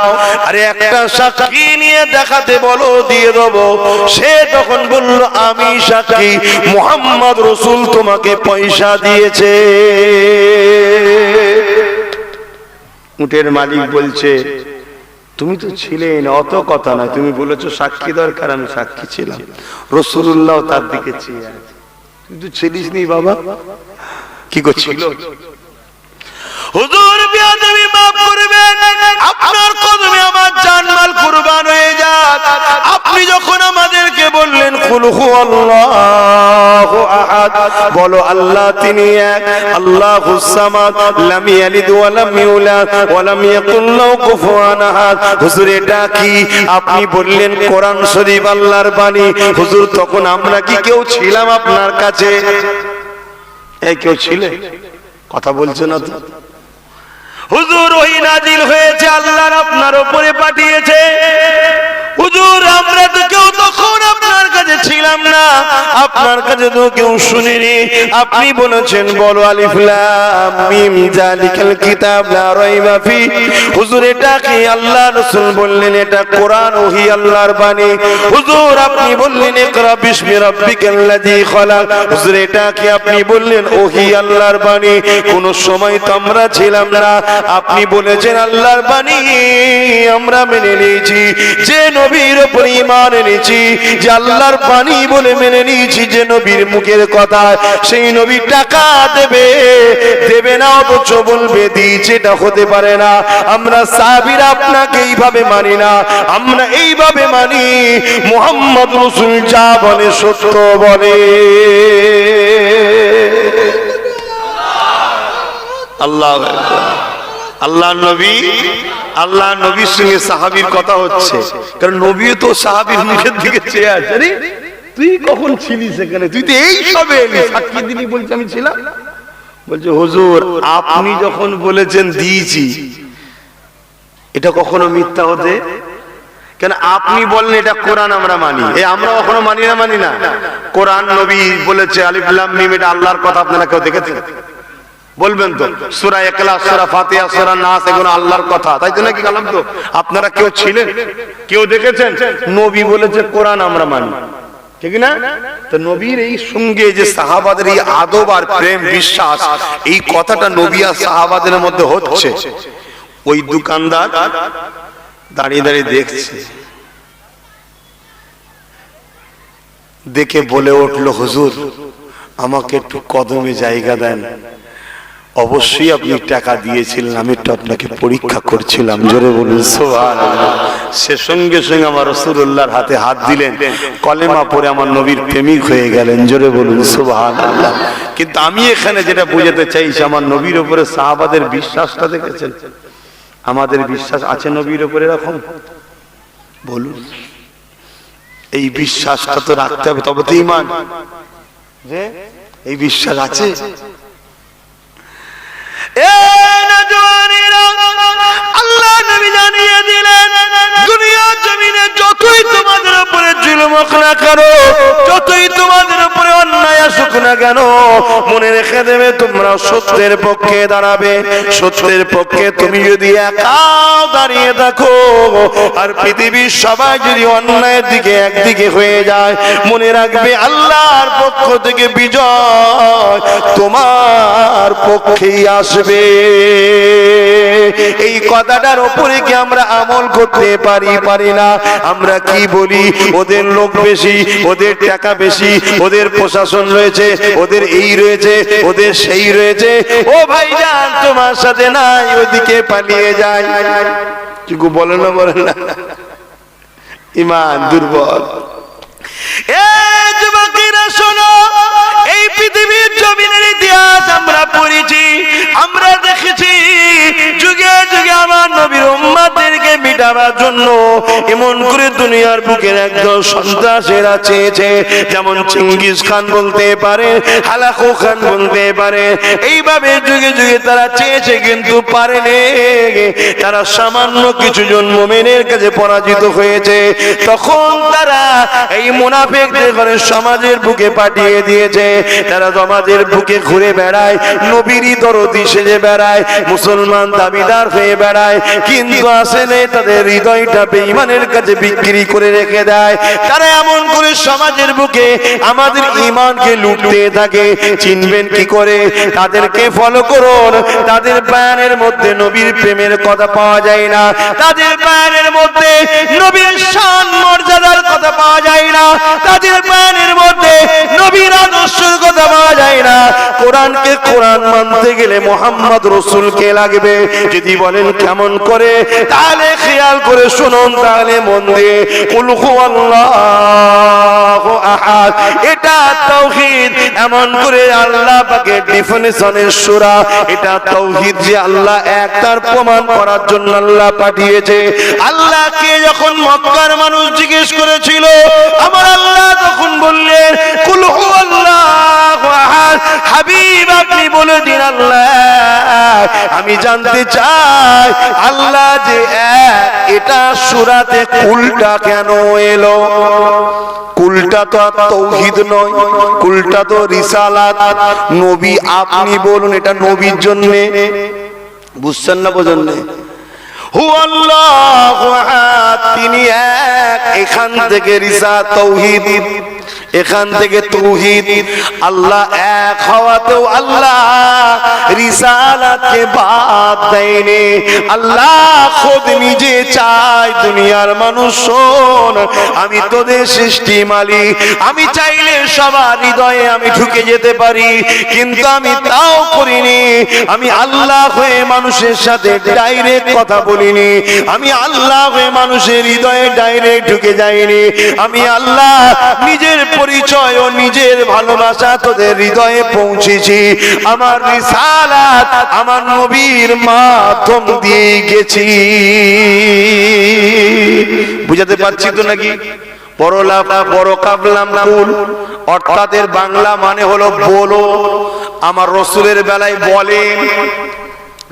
S1: আরে একটা সাক্ষী নিয়ে দেখাতে বলো, দিয়ে দেবো। সে তখন বলল আমি সাক্ষী, মুহাম্মদ রাসূল তোমাকে পয়সা দিয়েছে। উটের মালিক বলছে তুমি তো ছিলে না, অত কথা নয়, তুমি বলেছো সাক্ষী দরকার, আমি সাক্ষী ছিলাম। রাসূলুল্লাহ তার দিকে চেয়ে আছে, কিন্তু ছিলিস নি বাবা, কি করছিল? হুজুর বিয়াদবি মাফ করবেন, আপনার কদমে আমার জানমাল কুরবান হয়ে যাক। আপনি যখন আমাদেরকে বললেন কুল হুয়াল্লাহু আহাদ, বলো আল্লাহ তিনি এক, আল্লাহুস সামাদ, লাম ইয়ালিদ ওয়া লাম ইউলাদ ওয়া লাম ইয়াকুল লাহু কুফুয়ান আহাদ। হুজুর এটা কি? আপনি বললেন কোরআন শরীফ আল্লাহর বাণী। হুজুর তখন আমরা কি কেউ ছিলাম আপনার কাছে? এই কেউ ছিলে? কথা বলছে না তো। হুজুর ওহী নাজিল হয়েছে, আল্লাহর আপনার উপরে পাঠিয়েছে। হুজুর আমরা তো কেউ তখন আপনার কাছে ছিলাম না, আপনার কাছে তো কেউ শুনিনি। আপনি বলেছেন বলো আলিফ লাম মিম যালিকাল কিতাব লা রাইবা ফি। হুজুর এটা কি? আল্লাহ রাসূল বললেন এটা কোরআন, ওহী আল্লাহর বাণী। হুজুর আপনি বললেন ইকরা বিসমি রাব্বিকাল্লাযী খালাক। হুজুর এটা কি? আপনি বললেন ওহী আল্লাহর বাণী। কোন সময় তো আমরা ছিলাম না, আপনি বলেছেন আল্লাহর বাণী, আমরা মেনে নিয়েছি। যে নবীর উপর ঈমান এনেছি, যে আল্লাহর মানি বলে মেনে নিয়েছি যে নবীর মুখের কথা, সেই নবী টাকা দেবে দেবে না অথচ বলবে দিয়েছে, এটা হতে পারে না। আমরা সাহাবীরা আপনাকে এইভাবে মানি না, আমরা এইভাবে মানি মুহাম্মদ রাসূল যা বলে সত্য বলে। আল্লাহু আকবার। আল্লাহ নবীর সঙ্গে সাহাবীর কথা হচ্ছে, কারণ নবীও তো সাহাবীর মুখের দিকে চেয়ে আছে। আরে তুই কখন ছিলি সেখানে? তুই তো এই সবে এলি, সাক্ষী দিনই বলছি আমি ছিলাম। বলছে হুজুর আপনি যখন বলেছেন দিয়েছি, এটা কখনো মিথ্যা হতে, কেন আপনি বললেন এটা কোরআন আমরা মানি, আমরা কখনো মানি না। কোরআন নবী বলেছে আলিফ লাম মিম, এটা আল্লাহর কথা। আপনারা কেউ দেখেছেন? বলবেন তো সূরা ইখলাস, সূরা ফাতিহা, সূরা নাস এগুলো আল্লাহর কথা, তাই তো নাকি? কালাম তো। আপনারা কেউ ছিলেন, কেউ দেখেছেন? নবী বলেছে কোরআন আমরা মানি, ঠিক না? তো নবীর এই সঙ্গে যে সাহাবাদের এই আদব আর প্রেম বিশ্বাস, এই কথাটা নবী আর সাহাবাদের মধ্যে হচ্ছে। ওই দোকানদার দাঁড়িয়ে দাঁড়িয়ে দেখছে, দেখে বলে উঠলো হুজুর আমাকে একটু কদমে জায়গা দেন। অবশ্যই আপনি টাকা দিয়েছিলেন, আমি তো আপনাকে পরীক্ষা করছিলাম। জোরে বলুন সুবহানাল্লাহ। সে সঙ্গে সঙ্গে আমার রাসূলুল্লাহর হাতে হাত দিলেন, কলেমা পড়ে আমার নবীর প্রেমিক হয়ে গেলেন। জোরে বলুন সুবহানাল্লাহ। কিন্তু আমি এখানে যেটা বুঝাতে চাইছি, আমার নবীর উপরে সাহাবাদের বিশ্বাসটা দেখেছেন? আমাদের বিশ্বাস আছে নবীর উপরে এরকম? বলুন, এই বিশ্বাসটা তো রাখতে হবে, তবে তো ঈমান। যে এই বিশ্বাস আছে। আল্লাহ নবী জানিয়ে দিলেন দুনিয়ার জমিনে যতই তোমাদের উপরে জুলুম হোক না কেন, যতই তোমাদের উপরে অন্যায় আসুক না কেন, মনে রেখে দেবে তোমরা সত্যের পক্ষে দাঁড়াবে। সত্যের পক্ষে তুমি যদি একা দাঁড়িয়ে থাকো আর পৃথিবীর সবাই যদি অন্যায়ের দিকে একদিকে হয়ে যায়, মনে রাখবে আল্লাহর পক্ষ থেকে বিজয় তোমার পক্ষেই আসবে। এই কথাটার উপরে কি আমরা আমল করতে পারি না? আমরা কি বলি? ওদের লোক বেশি, ওদের টাকা বেশি, ওদের প্রশাসন রয়েছে, ওদের এই রয়েছে, ওদের সেই রয়েছে। ও ভাইজান তোমার সাথে নাই, ওদিকে পালিয়ে যায়। কি বলে না ঈমান দুর্বল। যুবকেরা শোনো, এই পৃথিবীর জমিনের ইতিহাস আমরা পড়েছি, আমরা দেখেছি যুগে যুগে আমার নবীর উম্মতদেরকে মিটাবার জন্য এমন করে দুনিয়ার বুকের একদল সন্ত্রাসীরা চেয়েছে। যেমন চেঙ্গিস খান বলতে পারে, হালাকু খান বলতে পারে, এইভাবে যুগে যুগে তারা চেয়েছে কিন্তু পারেনি। তারা সামান্য কিছু জন মুমিনের কাছে পরাজিত হয়েছে। তখন তারা এই মুনাফিকদের ঘরে সমাজের বুকে পাঠিয়ে দিয়েছে। তারা সমাজের বুকে ঘুরে বেড়ায়, নবীরই দরদি সেজে বেড়ায়, মুসলমান দাবিদার হয়ে বেড়ায়, কিন্তু আসলে তাদের হৃদয়টা বেঈমানের কাছে বিক্রি করে রেখে দেয়। তারা এমন করে সমাজের বুকে আমাদের ঈমানকে লুটতে থাকে। চিনবেন কি করে? তাদেরকে ফলো করুন। তাদের বয়ানের মধ্যে নবীর প্রেমের কথা পাওয়া যায় না, তাদের বয়ানের মধ্যে নবীর শান মর্যাদার কথা পাওয়া যায় না, তাদের বয়ানের মধ্যে নবীর আদর্শের কথা পাওয়া যায় না। কোরআনকে কোরআন মানতে গেলে মুহাম্মদ রাসূলকে লাগবে। যদি বলেন কেমন করে, তাহলে খেয়াল করে শুনুন, তাহলে মন দিয়ে কুল হুয়াল্লাহু আহাদ, এটা তাওহীদ। এমন করে আল্লাহ পাকের ডেফিনিশনের সূরা, এটা তাওহীদ যে আল্লাহ এক, তার প্রমাণ করার জন্য আল্লাহ পাঠিয়েছে। আল্লাহকে যখন মক্কার মানুষ জিজ্ঞেস করেছিল, আমার আল্লাহ তখন বললেন কুল হুয়াল্লাহু আহাদ। হাবিব আপনি বলে দিন আল্লাহ, আমি জানতে চাই আল্লাহ যে এক, এটা সূরাতে কুলটা কেন এলো? কুলটা তো তাওহীদ নয়, কুলটা তো রিসালাত। নবী আপনি বলুন, এটা নবীর জন্য। বুঝছেন না? বোঝেন না? হুয়াল্লাহু আহাদ, তিনি এক, এখান থেকে রিসালাত তাওহীদ। এখান থেকে তাওহীদ, আল্লাহ এক হওয়াতেও আল্লাহ রিসালাতকে বাদ দেয়নি। আল্লাহ খুদ নিজে চায় দুনিয়ার মানুষ শোন, আমি তোদের সৃষ্টি মালিক, আমি চাইলে সবার হৃদয়ে আমি ঢুকে যেতে পারি, কিন্তু আমি তাও করিনি। আমি আল্লাহ হয়ে মানুষের সাথে ডাইরেক্ট কথা বলিনি, আমি আল্লাহ হয়ে মানুষের হৃদয়ে ডাইরেক্ট ঢুকে যাইনি। আমি আল্লাহ নিজের পরিচয় ও নিজের ভালোবাসা তোদের হৃদয়ে পৌঁছেছি আমার রিসালাত আমার নবীর মাধ্যম দিয়ে গেছি। বুঝাতে পারছি তো নাকি? বড় কাবলাম কুল অর্থাৎ এর বাংলা মানে হলো বলো। আমার রসুলের বেলায় বলেন,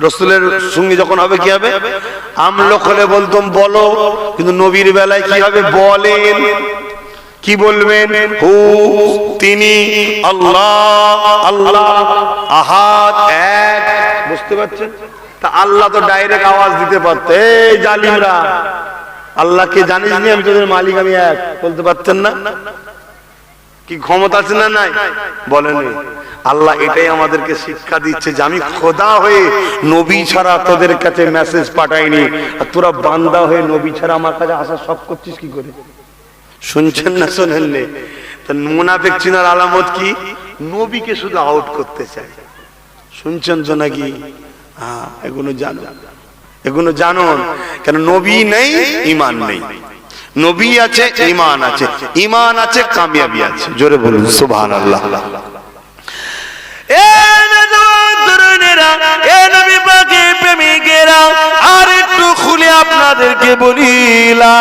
S1: রসুলের সঙ্গে যখন হবে কি হবে? আমলোক হলে বলতাম বলো, কিন্তু নবীর বেলায় কি হবে? বলেন। কি বলবেন? হু, তিনি, আল্লাহ, আল্লাহ আহাদ, এক। বুঝতে পারছেন? তা আল্লাহ তো ডাইরেক্ট আওয়াজ দিতে পারত, এই জালিমরা আল্লাহকে জানিস নি আমি তোদের মালিক, আমি এক, বলতে পারতেন না? কি ক্ষমতা আছে না নাই? বলেন। আল্লাহ এটাই আমাদেরকে শিক্ষা দিচ্ছে যে আমি খোদা হয়ে নবী ছাড়া তোদের কাছে মেসেজ পাঠাইনি, আর তোরা বান্দা হয়ে নবী ছাড়া আমার কাছে আসা সব করছিস কি করে? শুনছেন না শোনেন? মুনাফিক চিনার আলামত কি? নবীকে শুধু আউট করতে চায়। শুনছেন তো নাকি? হ্যাঁ, এগুলো জানো, এগুলো জানুন। কেন নবী নেই ইমান নেই, নবী আছে ইমান আছে, ইমান আছে কামিয়াবি আছে। জোরে বলুন সুবহানাল্লাহ। আর একটু খুলে আপনাদেরকে বলি, লা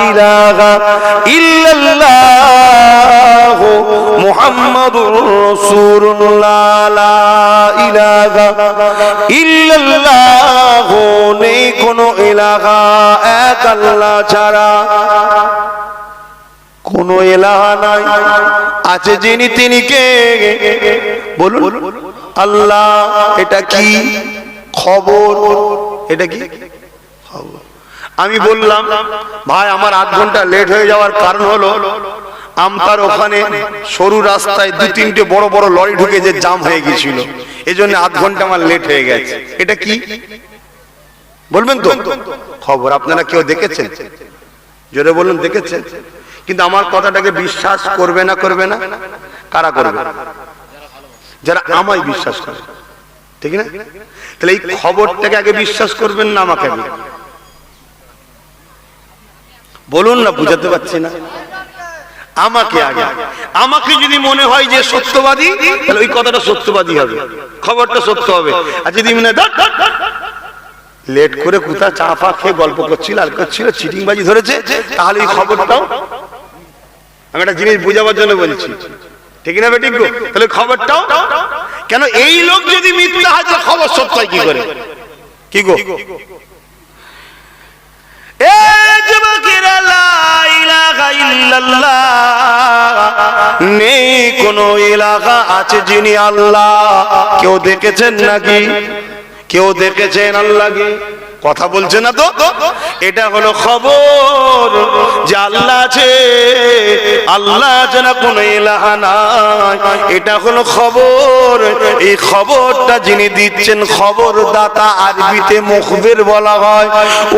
S1: ইলাহা ইল্লাল্লাহ মুহাম্মাদুর রাসূলুল্লাহ, লা ইলাহা ইল্লাল্লাহ, নেই কোনো ইলাহা এক আল্লাহ ছাড়া, কোন ইলাহা নাই, আছে যিনি তিনি কে? বলুন আল্লাহ। এটা কি খবর? এটা কি খবর? আমি বললাম ভাই আমার 8 ঘন্টা লেট হয়ে যাওয়ার কারণ হলো আমতার ওখানে সরু রাস্তায় 2-3টে বড় বড় লরি ঢুকে যে জাম হয়ে গিয়েছিল, এজন্য 8 ঘন্টা আমার লেট হয়ে গেছে। এটা কি বলবেন তো? খবর। আপনারা কেউ দেখেছেন? জোরে বলুন দেখেছেন? কিন্তু আমার কথাটাকে বিশ্বাস করবে না? করবে না? কারা করবে? যারা আমায় বিশ্বাস করে, ঠিক না? তাহলে এই খবরটাকে আগে বিশ্বাস করবেন না আমাকে? বলুন না, বুঝাতে পারছি না? আমাকে আগে, আমাকে যদি মনে হয় যে সত্যবাদী, তাহলে ওই কথাটা সত্যবাদী হবে, খবরটা সত্য হবে। আর যদি মনে লেট করে কোথা চা ফা খেয়ে গল্প করছিল আর করছিল, চিটিংবাজি ধরেছে, তাহলে এই খবরটাও, আমি একটা জিনিস বুঝাবার জন্য বলছি, ঠিক না বেটি? তাহলে খবরটাও কেন? এই লোক যদি মিথ্যা হয় তাহলে খবর সত্য হয় কি করে? কি গো? নেই কোন ইলাহা, আছে যিনি আল্লাহ। কেউ দেখেছেন নাকি? কেউ দেখেছেন আল্লাহকে? কথা বলছে না তো? এটা হলো খবর যে আল্লাহ আছে, আল্লাহ আছে না কোন ইলাহা নাই, এটা হলো খবর। এই খবরটা যিনি দিচ্ছেন খবরদাতা, আরবিতে মুখবির বলা হয়,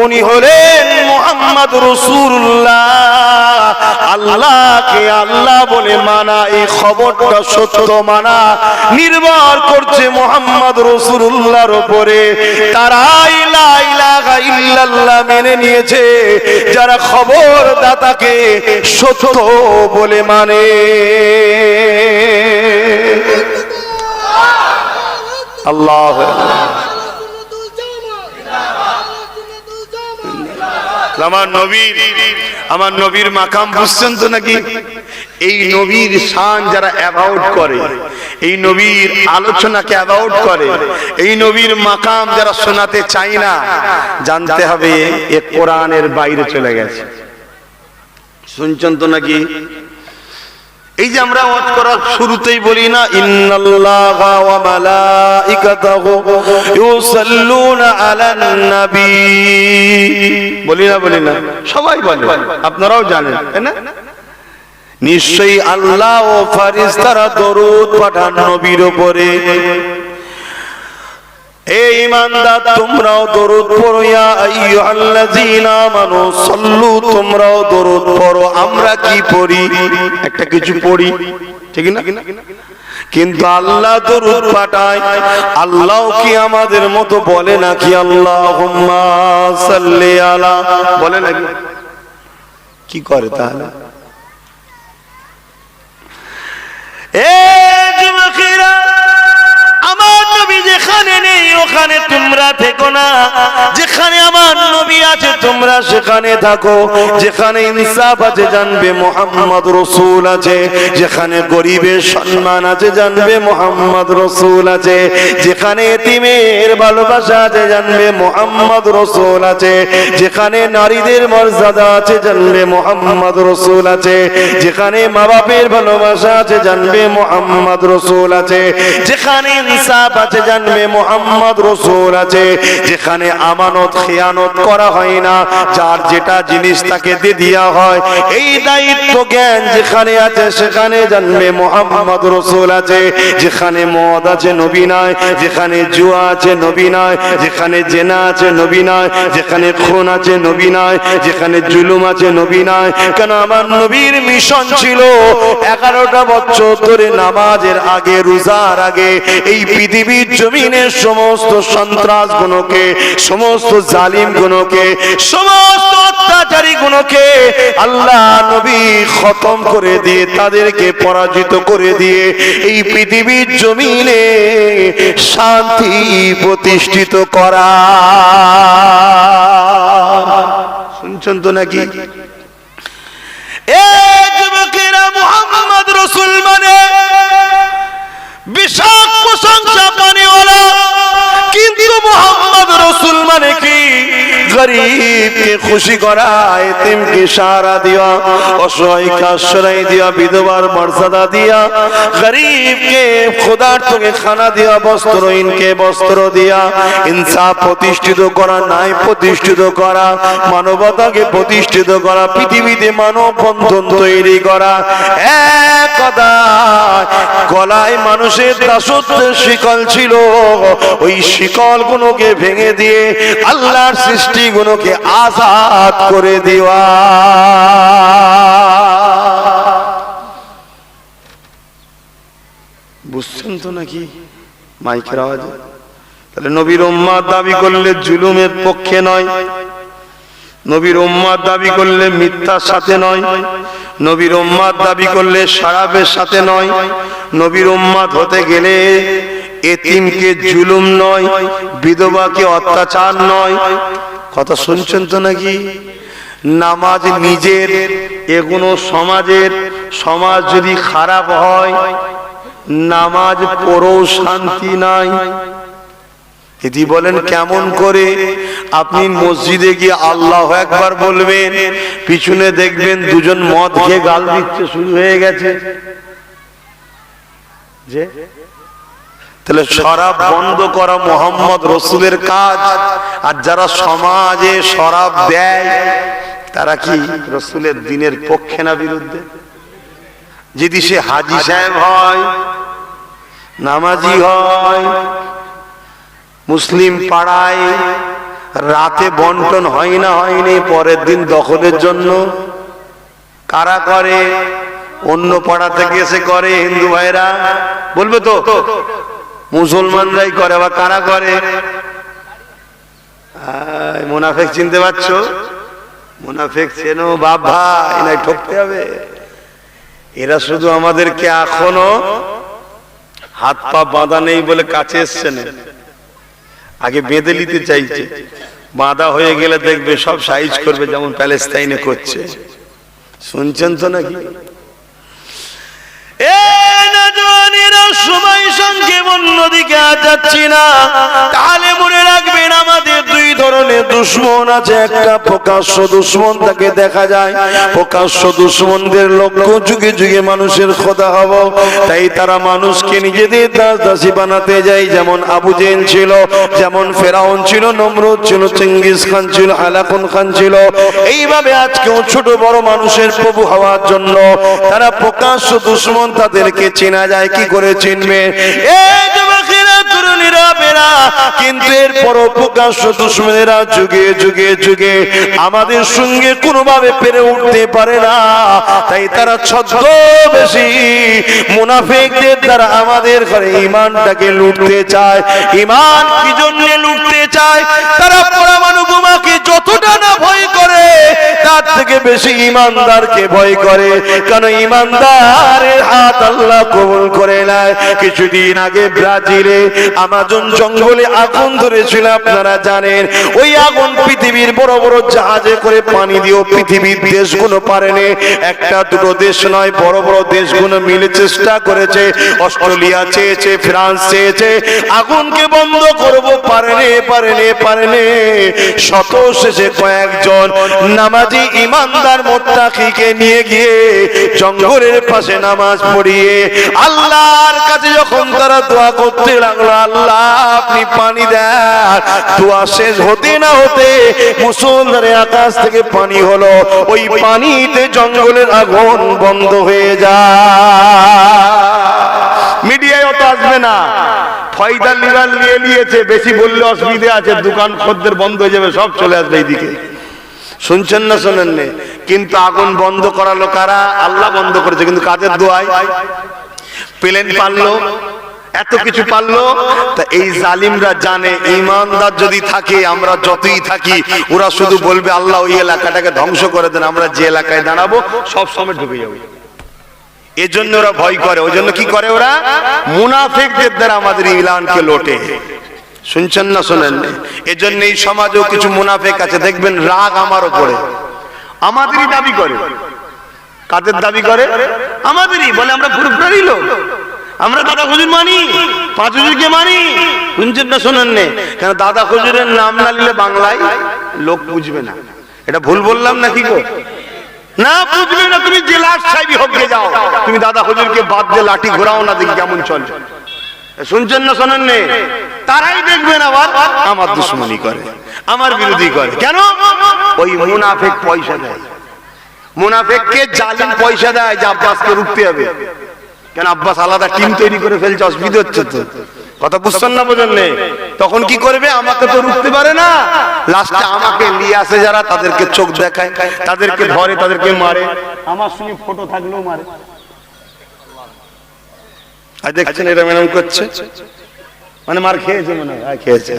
S1: উনি হলেন মুহাম্মদ রাসূলুল্লাহ। আল্লাহকে আল্লাহ বলে মানা, এই খবরটা সত্য মানা নির্ভর করছে মুহাম্মদ রাসূলুল্লাহর উপরে। তারাই লা ইলাহা ইল্লাল্লাহ মেনে নিয়েছে যারা খবরদাতাকে সত্য বলে মানে। আল্লাহ আমার নবীর মাকাম বুঝছেন তো নাকি? এই নবীর শান যারা অ্যাবাউট করে, এই নবীর আলোচনাকে অ্যাবাউট করে, এই নবীর মাকাম যারা শোনাতে চায় না, জানতে হবে এ কোরআনের বাইরে চলে গেছে। শুনছেন তো নাকি? এই যে আমরা ওয়াজ করার শুরুতেই বলি না, ইন্নাল্লাহা ওয়া মালাইকাতাহু ইউসাল্লুনা আলান নবী, বলি না? বলি না? সবাই বলে, আপনারাও জানেন, তাই না? নিশ্চয়ই আল্লাহ ও ফেরেশতারা দরুদ পাঠান নবীর উপরে। এই ঈমানদার তোমরাও দরুদ পড়ো, ইয়া আইয়ুহাল্লাযীনা আমানু সাল্লু, তোমরাও দরুদ পড়ো। আমরা কি পড়ি? একটা কিছু পড়ি, ঠিক না? কিন্তু আল্লাহ দরুদ পাঠায়। আল্লাহ কি আমাদের মতো বলে নাকি আল্লাহুম্মা সাল্লি আলা, বলে নাকি? কি করে তাহলে? এ যুবকেরা, আমার নবী যেখানে নেই ওখানে তোমরা থেকো না, যেখানে আমার নবী আছে তোমরা সেখানে থাকো। যেখানে ইনসাফ আছে জানবে মুহাম্মদ রাসূল আছে, যেখানে গরিবের সম্মান আছে জানবে মুহাম্মদ রাসূল আছে, যেখানে এতিমের ভালোবাসা আছে জানবে মুহাম্মদ রাসূল আছে, যেখানে নারীদের মর্যাদা আছে জানবে মুহাম্মদ রাসূল আছে, যেখানে মা বাপের ভালোবাসা আছে জানবে মুহাম্মদ রাসূল আছে, যেখানে ইনসাফ আছে জানবে মুহাম্মদ রাসূল আছে, যেখানে আমানত খেয়ানত করা হয় না, যার যেটা জিনিস তাকে দিয়ে দেওয়া হয়, এই দায়িত্ব জ্ঞান যেখানে আছে সেখানে জানবে মুহাম্মদ রাসূল আছে। যেখানে মদ আছে নবী নাই, যেখানে জুয়া আছে নবী নাই, যেখানে জেনা আছে নবী নাই, যেখানে খুন আছে নবী নাই, যেখানে জুলুম আছে নবী নাই। কেন আমার নবীর মিশন ছিল 11টা বছর ধরে নামাজের আগে, রোজার আগে এই পৃথিবীর জমিনের সমস্ত সন্ত্রাস গুণকে, সমস্ত জালিম গুণকে, সমস্ত অত্যাচারী গুণকে আল্লাহ নবী খতম করে দিয়ে, তাদেরকে পরাজিত করে দিয়ে এই পৃথিবীর জমিনে শান্তি প্রতিষ্ঠিত করা। শুনছেন তো নাকি? এ যুবকেরা, মুহাম্মদ রাসূল মানে বিশাল প্রশংসা পানেওয়ালা, কিন্তু মুহাম্মদ রাসূল মানে কি? গরিবকে খুশি করা, এতিমকে সাহারা দেওয়া, অসহায়কে আশ্রয় দেওয়া, বিধবার মর্যাদা দেওয়া, গরিবকে ক্ষুধার্তকে খানা দেওয়া, বস্ত্রহীনকে বস্ত্র দেওয়া, ইনসাফ প্রতিষ্ঠিত করা, ন্যায় প্রতিষ্ঠিত করা, মানবতাকে প্রতিষ্ঠিত করা, পৃথিবীতে মানব বন্ধন তৈরি করা। এক কথা, গলায় মানুষের দাসত্বের শিকল ছিল, ওই শিকল গুলোকে ভেঙে দিয়ে আল্লাহর সৃষ্টি গুলোকে আজাদ করে দেওয়া। বুঝছেন তো নাকি মাইকের আওয়াজে? তাহলে নবীর উম্মত দাবি করলে জুলুমের পক্ষে নয়, নবীর উম্মত দাবি করলে মিথ্যার সাথে নয়, নবীর উম্মত দাবি করলে শরাবের সাথে নয়, নবীর উম্মত হতে গেলে এতিমকে জুলুম নয়, বিধবাকে অত্যাচার নয়। কথা শুনছেন তো নাকি? নামাজ নিজের, এগুলো সমাজের, সমাজ যদি খারাপ হয় নামাজ পড়েও শান্তি নাই। এটি বলেন কেমন করে? আপনি মসজিদে গিয়ে আল্লাহু আকবার বলবেন, পিছনে দেখবেন দুজন মদ খেয়ে গাল দিচ্ছে শুরু হয়ে গেছে। যে তাহলে শরাব বন্ধ করা মুহাম্মদ রাসূলের কাজ, আর যারা সমাজে শরাব দেয় তারা কি রাসূলের দ্বীনের পক্ষে না বিরুদ্ধে? যদি সে হাজী সাহেব হয়, নামাজি হয়, মুসলিম পাড়ায় রাতে বন্টন হয় না হয়নি, পরের দিন দখলের জন্য কারা করে? অন্য পাড়া থেকে এসে করে হিন্দু ভাইরা, বলবে তো মুসলমানরাই করে। আবার কারা করে? মুনাফিক চিনতে পারছো? মুনাফিক চেনো বাপ ভাই, নাই ঠকতে হবে। এরা শুধু আমাদেরকে এখনো হাত পা বাঁধা নেই বলে কাছে এসছে না, আগে বেঁধে নিতে চাইছে। বাঁধা হয়ে গেলে দেখবে সব সাইজ করবে, যেমন প্যালেস্তাইনে করছে। শুনছেন তো নাকি? সময় সঙ্গে অন্যদিকে যাচ্ছি না, তাহলে মনে রাখবেন আমাদের দুই ধরনের
S2: দুশ্মন আছে, একটা প্রকাশ্য দুশ্মন তাকে দেখা যায়। প্রকাশ্য দুশ্মনদের লক্ষ্য যুগে যুগে মানুষের খোদা হব, তাই তারা মানুষকে নিজেদের দাস দাসী বানাতে যায়। যেমন আবু জেহেল ছিল, যেমন ফেরাউন ছিল, নমরুদ ছিল, চেঙ্গিস খান ছিল, হালাকুন খান ছিল। এইভাবে আজকেও ছোট বড় মানুষের প্রভু হওয়ার জন্য তারা প্রকাশ্য দুশ্মন, তাদেরকে চেনা যায়। কি করে চিনবে? এই যুবকেরা, তরুণীরা, বেরা, কিন্তু এরপরও প্রকাশ্য দুশ্মনেরা যুগে যুগে যুগে আমাদের সঙ্গে কোনোভাবে পেরে উঠতে পারে না। তাই তারা ছদ্মবেশী মুনাফিকদের দ্বারা আমাদের ঘরে ঈমানটাকে লুটতে চায়। ঈমান কি জন্য লুটতে চায়? তারা পরমাণু বোমাকে যতটা না ভয় করে, তার থেকে বেশি ঈমানদারকে ভয় করে। কারণ ঈমানদারের হাত আল্লাহ কবুল করে নেয়। কিছুদিন আগে ব্রাজিলে আমাজন জঙ্গলে আগুন ধরেছিল, আপনারা জানেন। ওই আগুন পৃথিবীর বড় বড় জাহাজে করে পানি দিয়েও পৃথিবীর দেশগুলো পারেনি। একটা দুটো দেশ নয়, বড় বড় দেশগুলো মিলে চেষ্টা করেছে। অস্ট্রেলিয়া চেয়েছে, ফ্রান্স চেয়েছে আগুনকে বন্ধ করব, পারেনি। শত শেষে কয়েকজন নামাজি ইমানদার মুত্তাকিকে নিয়ে গিয়ে জঙ্গলের পাশে নামাজ পড়িয়ে আল্লাহর কাছে যখন তারা দোয়া করতে লাগলো, আল্লাহ আপনি পানি দেন। দোয়া শেষ হতে না হতে মুসলধারে আকাশ থেকে পানি হলো। ওই পানিতে জঙ্গলের আগুন বন্ধ হয়ে যায়। মিডিয়ায় অত আসবে না, ফয়দা লিবার নিয়ে নিয়েছে, বেশি বললে অসুবিধা আছে, দোকান খদ্দের বন্ধ হয়ে যাবে, সব চলে আসবে এইদিকে। শুনছেন না শোনেন? কিন্তু আগুন বন্ধ করালো কারা? আল্লাহ বন্ধ করেছে। কিন্তু কাদের দোয়ায়? প্লেন পারলো, এত কিছু পারলো। তা এই জালিমরা জানে ঈমানদার যদি থাকে, আমরা যতই থাকি, ওরা শুধু বলবে আল্লাহ ওই এলাকাটাকে ধ্বংস করে দেন, আমরা যে এলাকায় দাঁড়াবো সব সময় ঢুকে যাবো। এজন্য ওরা ভয় করে। ওই জন্য কি করে? ওরা মুনাফিকদের দ্বারা আমাদের ইলানকে লোটে। শুনছেন না শোনেন? এজন্য এই সমাজেও কিছু মুনাফিক আছে, দেখবেন রাগ আমার উপরে, আমাদেরই দাবি করে। কাদের দাবি করে? আমাদেরই। বলে আমরা ফুরফুরারি লোক, আমরা দাদা হুজুর মানি, পাঁচ হুজুরকে মানি। শুনছেন না শোনেন? কেন দাদা হুজুরের নাম না নিলে বাংলায় লোক বুঝবে না। এটা ভুল বললাম নাকি গো? না, বুঝবে না। তুমি জেলার সাহেবই হোকে যাও, তুমি দাদা হুজুরকে বাদ দিয়ে লাঠি ঘোরাও না, দেখি কেমন চলে। শুনছেন না শোনেন? তারাই দেখবেন আবার আমার দুশ্মনী করে, আমার বিরোধী করে। কেন? ওই মুনাফিক পয়সা দেয়। মুনাফিককে জালিম পয়সা দেয় যে আব্বাসকে রুখতে হবে। কেন? আব্বাস আলাদা টিম তৈরি করে ফেলছে, অসুবিধা হচ্ছে তো। কথা বুঝছেন না? বোঝেন? তখন কি করবে? আমাকে তো রুখতে পারে না, লাস্টে আমাকে নিয়ে আসে যারা, তাদেরকে চোখ দেখায়, তাদেরকে ধরে, তাদেরকে মারে। আমার সঙ্গে ফটো থাকলেও মারে। আর দেখছেন এরা মেনাম করছে, মানে মার খেয়েছে, মনে হয় খেয়েছে।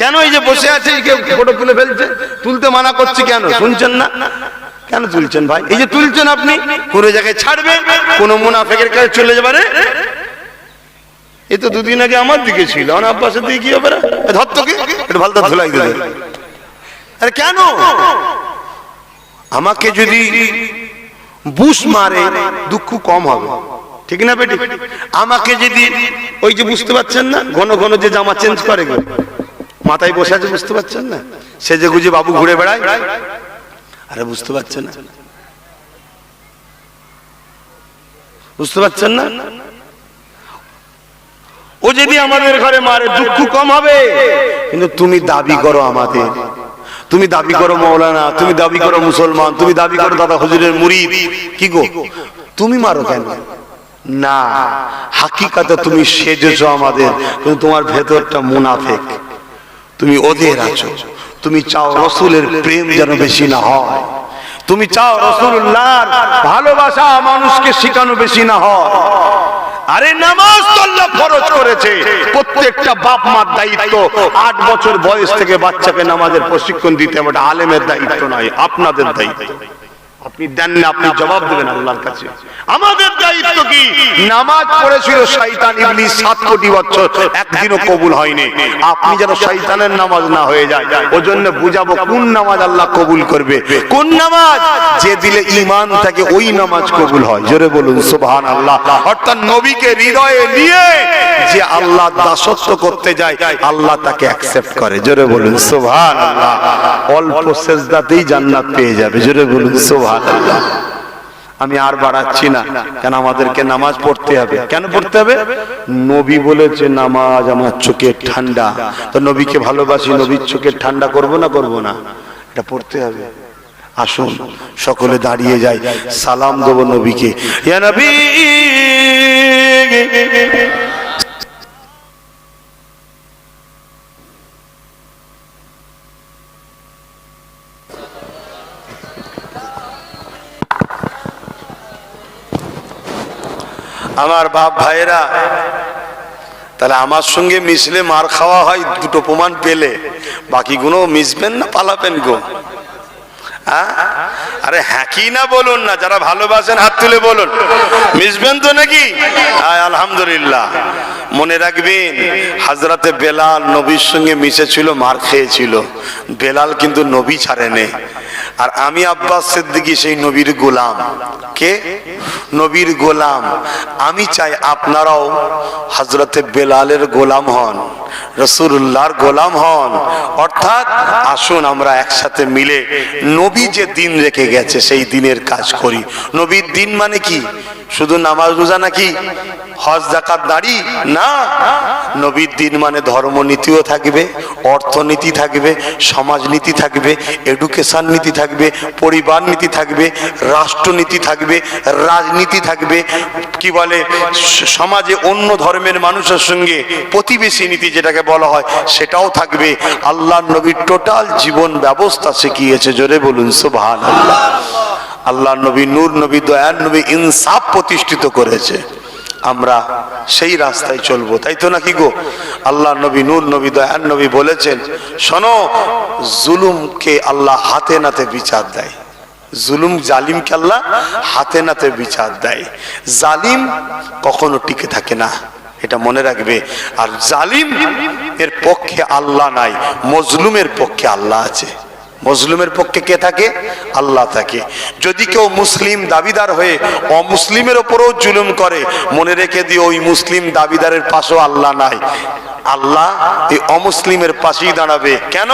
S2: কেন? এই যে বসে আছে, ফটো তুলে ফেলছে, তুলতে মানা করছে কেন? শুনছেন না? কেন তুলছেন ভাই? এই যে তুলছেন আপনি, কোন জায়গায় ছাড়বেন, কোন মুনাফিকের কাছে চলে যাবে। এই তো দুদিন আগে আমার দিকে ছিল, আব্বাসের দিকে কি হবে? ধরতকে ভালো ধুলাই দিল। আরে কেন? আমাকে যদি বুশ মারে দুঃখ কম হবে, ঠিক না বেটি? আমাকে যদি ওই যে বুঝতে পারছেন না, ঘন ঘন যে জামা চেঞ্জ করে, মাথায় বসে আছে, বুঝতে পারছেন না? সেজে গুজে বাবু ঘুরে বেড়ায়। আরে বুঝতে পারছেন না? বুঝতে পারছেন না? ও যদি আমাদের ঘরে মারে দুঃখ কম হবে। কিন্তু তুমি দাবি করো আমাদের, তুমি দাবি করো মৌলানা, তুমি দাবি করো মুসলমান, তুমি দাবি করো দাদা হুজুরের মুরিদ, কি গো তুমি মারো কেন? না, হাকিকাতে তুমি সেজেছো আমাদের, কিন্তু তোমার ভেতরটা মুনাফিক, তুমি ওদের আছো। তুমি চাও রাসূলের প্রেম যেন বেশি না হয়, তুমি চাও রাসূলুল্লাহর ভালোবাসা মানুষকে শেখানো বেশি না হয়। আরে নামাজ তো আল্লাহ ফরজ করেছে, প্রত্যেকটা বাপ মার দায়িত্ব 8 বছর বয়স থেকে বাচ্চাকে নামাজের প্রশিক্ষণ দিতে হবে। এটা আলেমের দায়িত্ব নয়, আপনাদের দায়িত্ব।
S1: আপনি দেন না, আপনি জবাব দেবেন আল্লাহর কাছে। আমাদের দায়িত্ব কি? নামাজ পড়েছিল শয়তান ইবলিস 7 কোটি বছর, একদিনও কবুল হয়নি। আপনি যেন শয়তানের নামাজ না হয়ে যায়, ওজন্য বুঝাবো কোন নামাজ আল্লাহ কবুল করবে। কোন নামাজ? যে দিলে ঈমান থাকে ওই নামাজ কবুল হয়। জোরে বলুন সুবহানাল্লাহ। অর্থাৎ নবীকে হৃদয়ে নিয়ে যে আল্লাহ দাসত্ব করতে যায়, আল্লাহ তাকে অ্যাকসেপ্ট করে। জোরে বলুন সুবহানাল্লাহ। অল্প সেজদাতেই জান্নাত পেয়ে যাবে। জোরে বলুন সুবহানাল্লাহ। আমি আর বাড়াচ্ছি না, কেন আমাদেরকে নামাজ পড়তে হবে। কেন পড়তে হবে? নবী বলেছে নামাজ আমার চোখের ঠান্ডা। তো নবীকে ভালোবাসি, নবীর চোখের ঠান্ডা করব না করব না? এটা পড়তে হবে। আসুন সকলে দাঁড়িয়ে যাই, সালাম দেব নবীকে। ইয়া নবী আমার বাপ ভাইরা, তাহলে আমার সঙ্গে মিশলে মার খাওয়া হয়, দুটো প্রমাণ পেলে। বাকিগুলো মিশবেন না পালাবেন গো? আরে হ্যাঁ কি না বলুন না, যারা ভালোবাসেন হাত তুলে বলুন। মিশবেন তো নাকি? আলহামদুলিল্লাহ। মনে রাখবেন, হযরতে বেলাল নবীর সঙ্গে মিশেছিল, মার খেয়েছিল। বেলাল কিন্তু নবী ছাড়েনি। আর আমি আব্বাস সিদ্দিকী সেই নবীর গোলাম। কে? নবীর গোলাম। আমি চাই আপনারাও হযরতে বেলালের গোলাম হন, রাসূলুল্লাহর গোলাম হন। অর্থাৎ আসুন আমরা একসাথে মিলে নবী যে দিন রেখে গেছে সেই দিনের কাজ করি। নবীর দিন মানে কি? শুধু নামাজ রোজা নাকি? হজ যাকাত দাঁড়ি না। নবীর দিন মানে ধর্মনীতিও থাকবে, অর্থনীতি থাকবে, সমাজনীতি থাকবে, এডুকেশন নীতি থাকবে, পরিবার নীতি থাকবে, রাষ্ট্রনীতি থাকবে, রাজনীতি থাকবে, কি বলে সমাজে অন্য ধর্মের মানুষের সঙ্গে প্রতিবেশী নীতি যেটাকে বলা হয় সেটাও থাকবে। আল্লাহর নবীর টোটাল জীবন ব্যবস্থা শিখিয়েছে। জোরে বলুন সুবহানাল্লাহ। আল্লাহর নবী নূর নবী, দয়ার নবী, ইনসাফ প্রতিষ্ঠিত করেছে। আমরা সেই রাস্তায় চলবো, তাই তো নাকি গো? আল্লাহ নবী নূর নবী, দয়ার নবী বলেছেন, শোনো, জুলুমকে আল্লাহ হাতে নাতে বিচার দেয়। জুলুম জালিমকে আল্লাহ হাতে নাতে বিচার দেয়। জালিম কখনো টিকে থাকে না, এটা মনে রাখবে। আর জালিম এর পক্ষে আল্লাহ নাই, মজলুমের পক্ষে আল্লাহ আছে। মজলুমের পক্ষে কে থাকে? আল্লাহ থাকে। যদি কেউ মুসলিম দাবিদার হয়ে অমুসলিমের উপরেও জুলুম করে, মনে রেখে দিও ওই মুসলিম দাবিদারের পাশেও আল্লাহ নাই। আল্লাহ এই অমুসলিমের পাশেই দাঁড়াবে। কেন?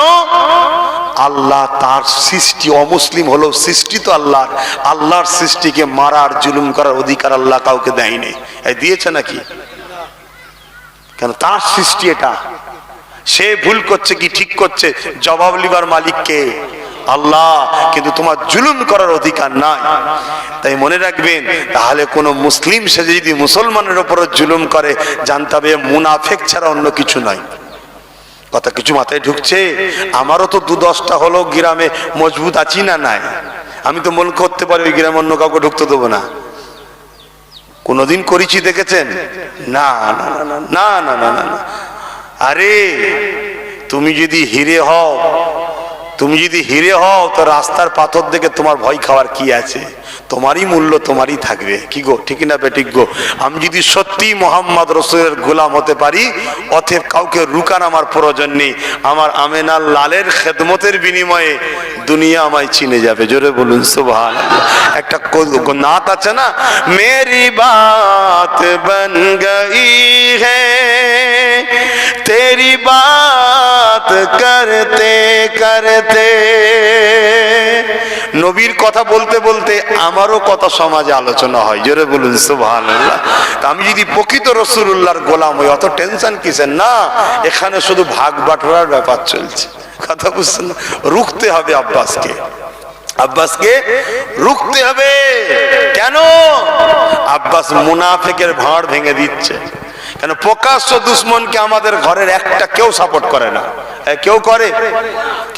S1: আল্লাহ তার সৃষ্টি, অমুসলিম হলো সৃষ্টি তো আল্লাহর। আল্লাহর সৃষ্টিকে মারার জুলুম করার অধিকার আল্লাহ কাউকে দেয়নি। এই দিয়েছে নাকি? কেন? তার সৃষ্টি এটা। সে ভুল করছে কি ঠিক করছে, জবাব লিবার মালিক কে? আল্লাহ। কিন্তু তোমার জুলুম করার অধিকার নাই। তাই মনে রাখবেন, তাহলে কোন মুসলিম সে যদি মুসলমানের উপর জুলুম করে, জানতে হবে মুনাফিক ছাড়া অন্য কিছু নয়। কথা কিছু মাথায় ঢুকছে? আমারও তো 2-10টা হলো গ্রামে মজবুত আছি না নাই? আমি তো মন করতে পারি ওই গ্রামে অন্য কাউকে ঢুকতে দেবো না। কোনদিন করেছি দেখেছেন? না না না না না না না। আরে তুমি যদি হিরে হও, তুমি যদি হিরে হও তো রাস্তার পাথর দেখে তোমার ভয় খাওয়ার কি আছে? তোমারই মূল্য তোমারই থাকবে। কি গো, ঠিক না বেঠিক গো? আমি যদি সত্যি মোহাম্মদ রাসূলের গোলাম হতে পারি, অতএব কাউকে রুকান আমার প্রয়োজন নেই। আমার আমেনার লালের খেদমতের বিনিময়ে দুনিয়া আমায় চিনে যাবে। জোরে বলুন সুবহানাল্লাহ। একটা নাত আছে না, মেরি বাত বন গই হ্যায় তেরি বাত করতে করতে। নবীর কথা বলতে বলতে আমারও কথা সমাজে আলোচনা হয়। জোরে বলুন সুবহানাল্লাহ। তা আমি যদি প্রকৃত রাসূলুল্লাহর গোলাম হই, অত টেনশন কিসের? না, এখানে শুধু ভাগ বাটোয়ারার ব্যাপার চলছে। কথা বুঝছেন না? রুখতে হবে আব্বাসকে, আব্বাসকে রুখতে হবে। কেন? আব্বাস মুনাফিকের ভাঁড় ভেঙে দিচ্ছে। কেন? প্রকাশ্য দুশ্মনকে আমাদের ঘরের একটা কেউ সাপোর্ট করে না। কেউ করে?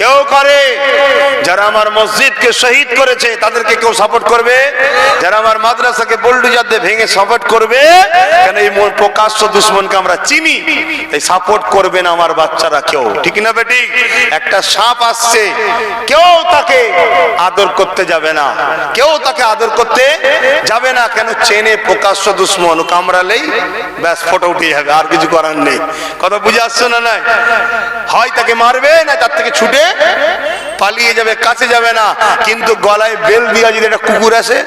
S1: কেউ করে? যারা আমার মসজিদকে শহীদ করেছে তাদেরকে কেউ সাপোর্ট করবে? যারা আমার মাদ্রাসাকে বুলডোজার দিয়ে ভেঙে সাপোর্ট করবে? কেন এই প্রকাশ্য দুশ্মনকে আমরা চিনি, তাই সাপোর্ট করবে না আমার বাচ্চারা কেউ, ঠিক না বেটি? একটা সাপ আসছে, কেউ তাকে আদর করতে যাবে না, কেউ তাকে আদর করতে যাবে না। কেন? চেনে প্রকাশ্য দুশ্মন, ও কামড়ালেই ব্যাস ফটো উঠে যাবে, আর কিছু করার নেই। কথা বুঝে আসছো না? নাই হয় তাকে মারবে, না তার থেকে ছুটে পালিয়ে যাবে, কাছে যাবে না। কিন্তু গলায় বেল দিয়া যদি একটা কুকুর আসে,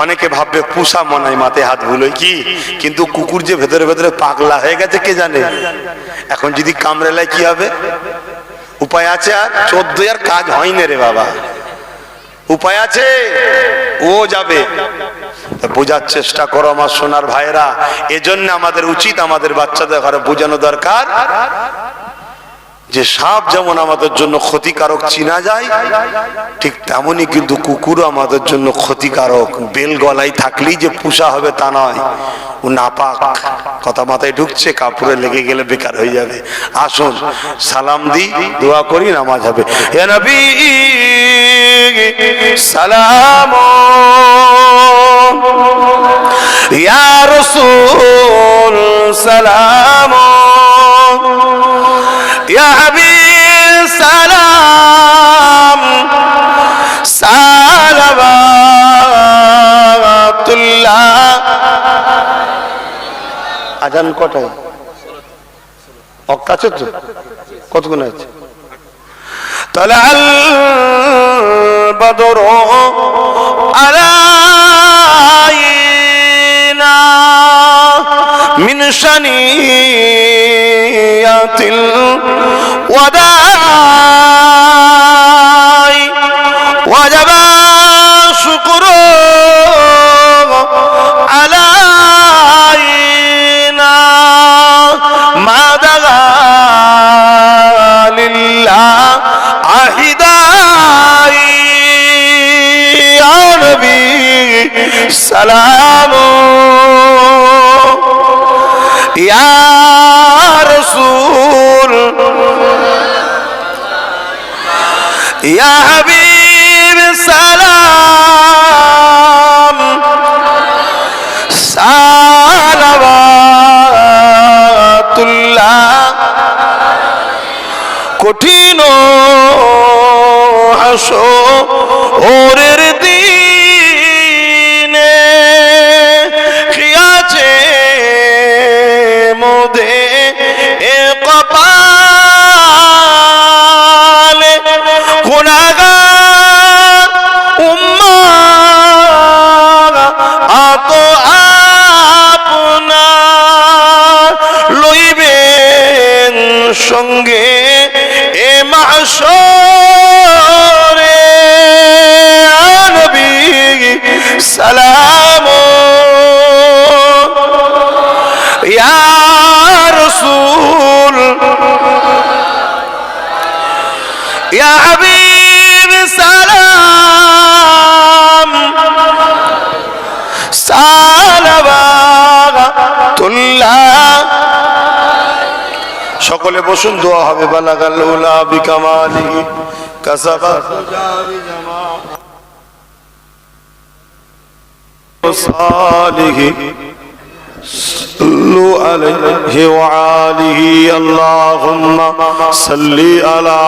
S1: অনেকে ভাববে পুষা মনায়, মাথায় হাত ভুলোয় কি, কিন্তু কুকুর যে ভেতরে ভেতরে পাগলা হয়ে গেছে কে জানে। এখন যদি কামড়ালে কি হবে? উপায় আছে? আর 14 আর কাজ হয়নি রে বাবা, উপায় আছে, ও যাবে। বোঝার চেষ্টা করো আমার সোনার ভাইরা। এজন্য আমাদের উচিত আমাদের বাচ্চাদের ঘরে বোঝানো দরকার যে সাপ যেমন আমাদের জন্য ক্ষতিকারক চিনা যায়, ঠিক তেমনই কিন্তু কুকুরও আমাদের জন্য ক্ষতিকারক। বেল গলায় থাকলেই যে পুষা হবে তা নয়, ও নাপাক। কথা মাথায় ঢুকছে? কাপড়ে লেগে গেলে বেকার হয়ে যাবে। আসুন সালাম দিই, দোয়া করি, নামাজ হবে। হে নবী সালাম, ইয়া রাসূল সালাম, ইয়া হাবিব সালাম, সালাওয়াতুল্লাহ। আজান কটায়? কাছে তো কতক্ষণ আছে? তালাল বদর আলাইনা মিন শানিয়াতিল ওয়াদাই ওয়াজাবা শুকরু আলাইনা মা দাগা লিল্লাহ আহিদাই। ইয়া নবী সালাম, ইয়া রাসূল, ইয়া হাবিব সালাম, সালাওয়াতুল্লাহ। কঠিন হাসরের দিনে কি আছে মোদে এ কপালে, গুনাহগার উম্মাহ আত আপনার লইবেন সঙ্গে এ মাহশরে। নবী সালাম, ইয়া রাসূল, ইয়া হাবিব সালাম, সালাওয়াতুল্লাহ। সকলে বসুন, দোয়া হবে। বালাগাল উলা বিকামালিহি কাসাবা সালিহি সাল্লু আলাইহি ওয়া আলিহি। আল্লাহুম্মা সাল্লি আলা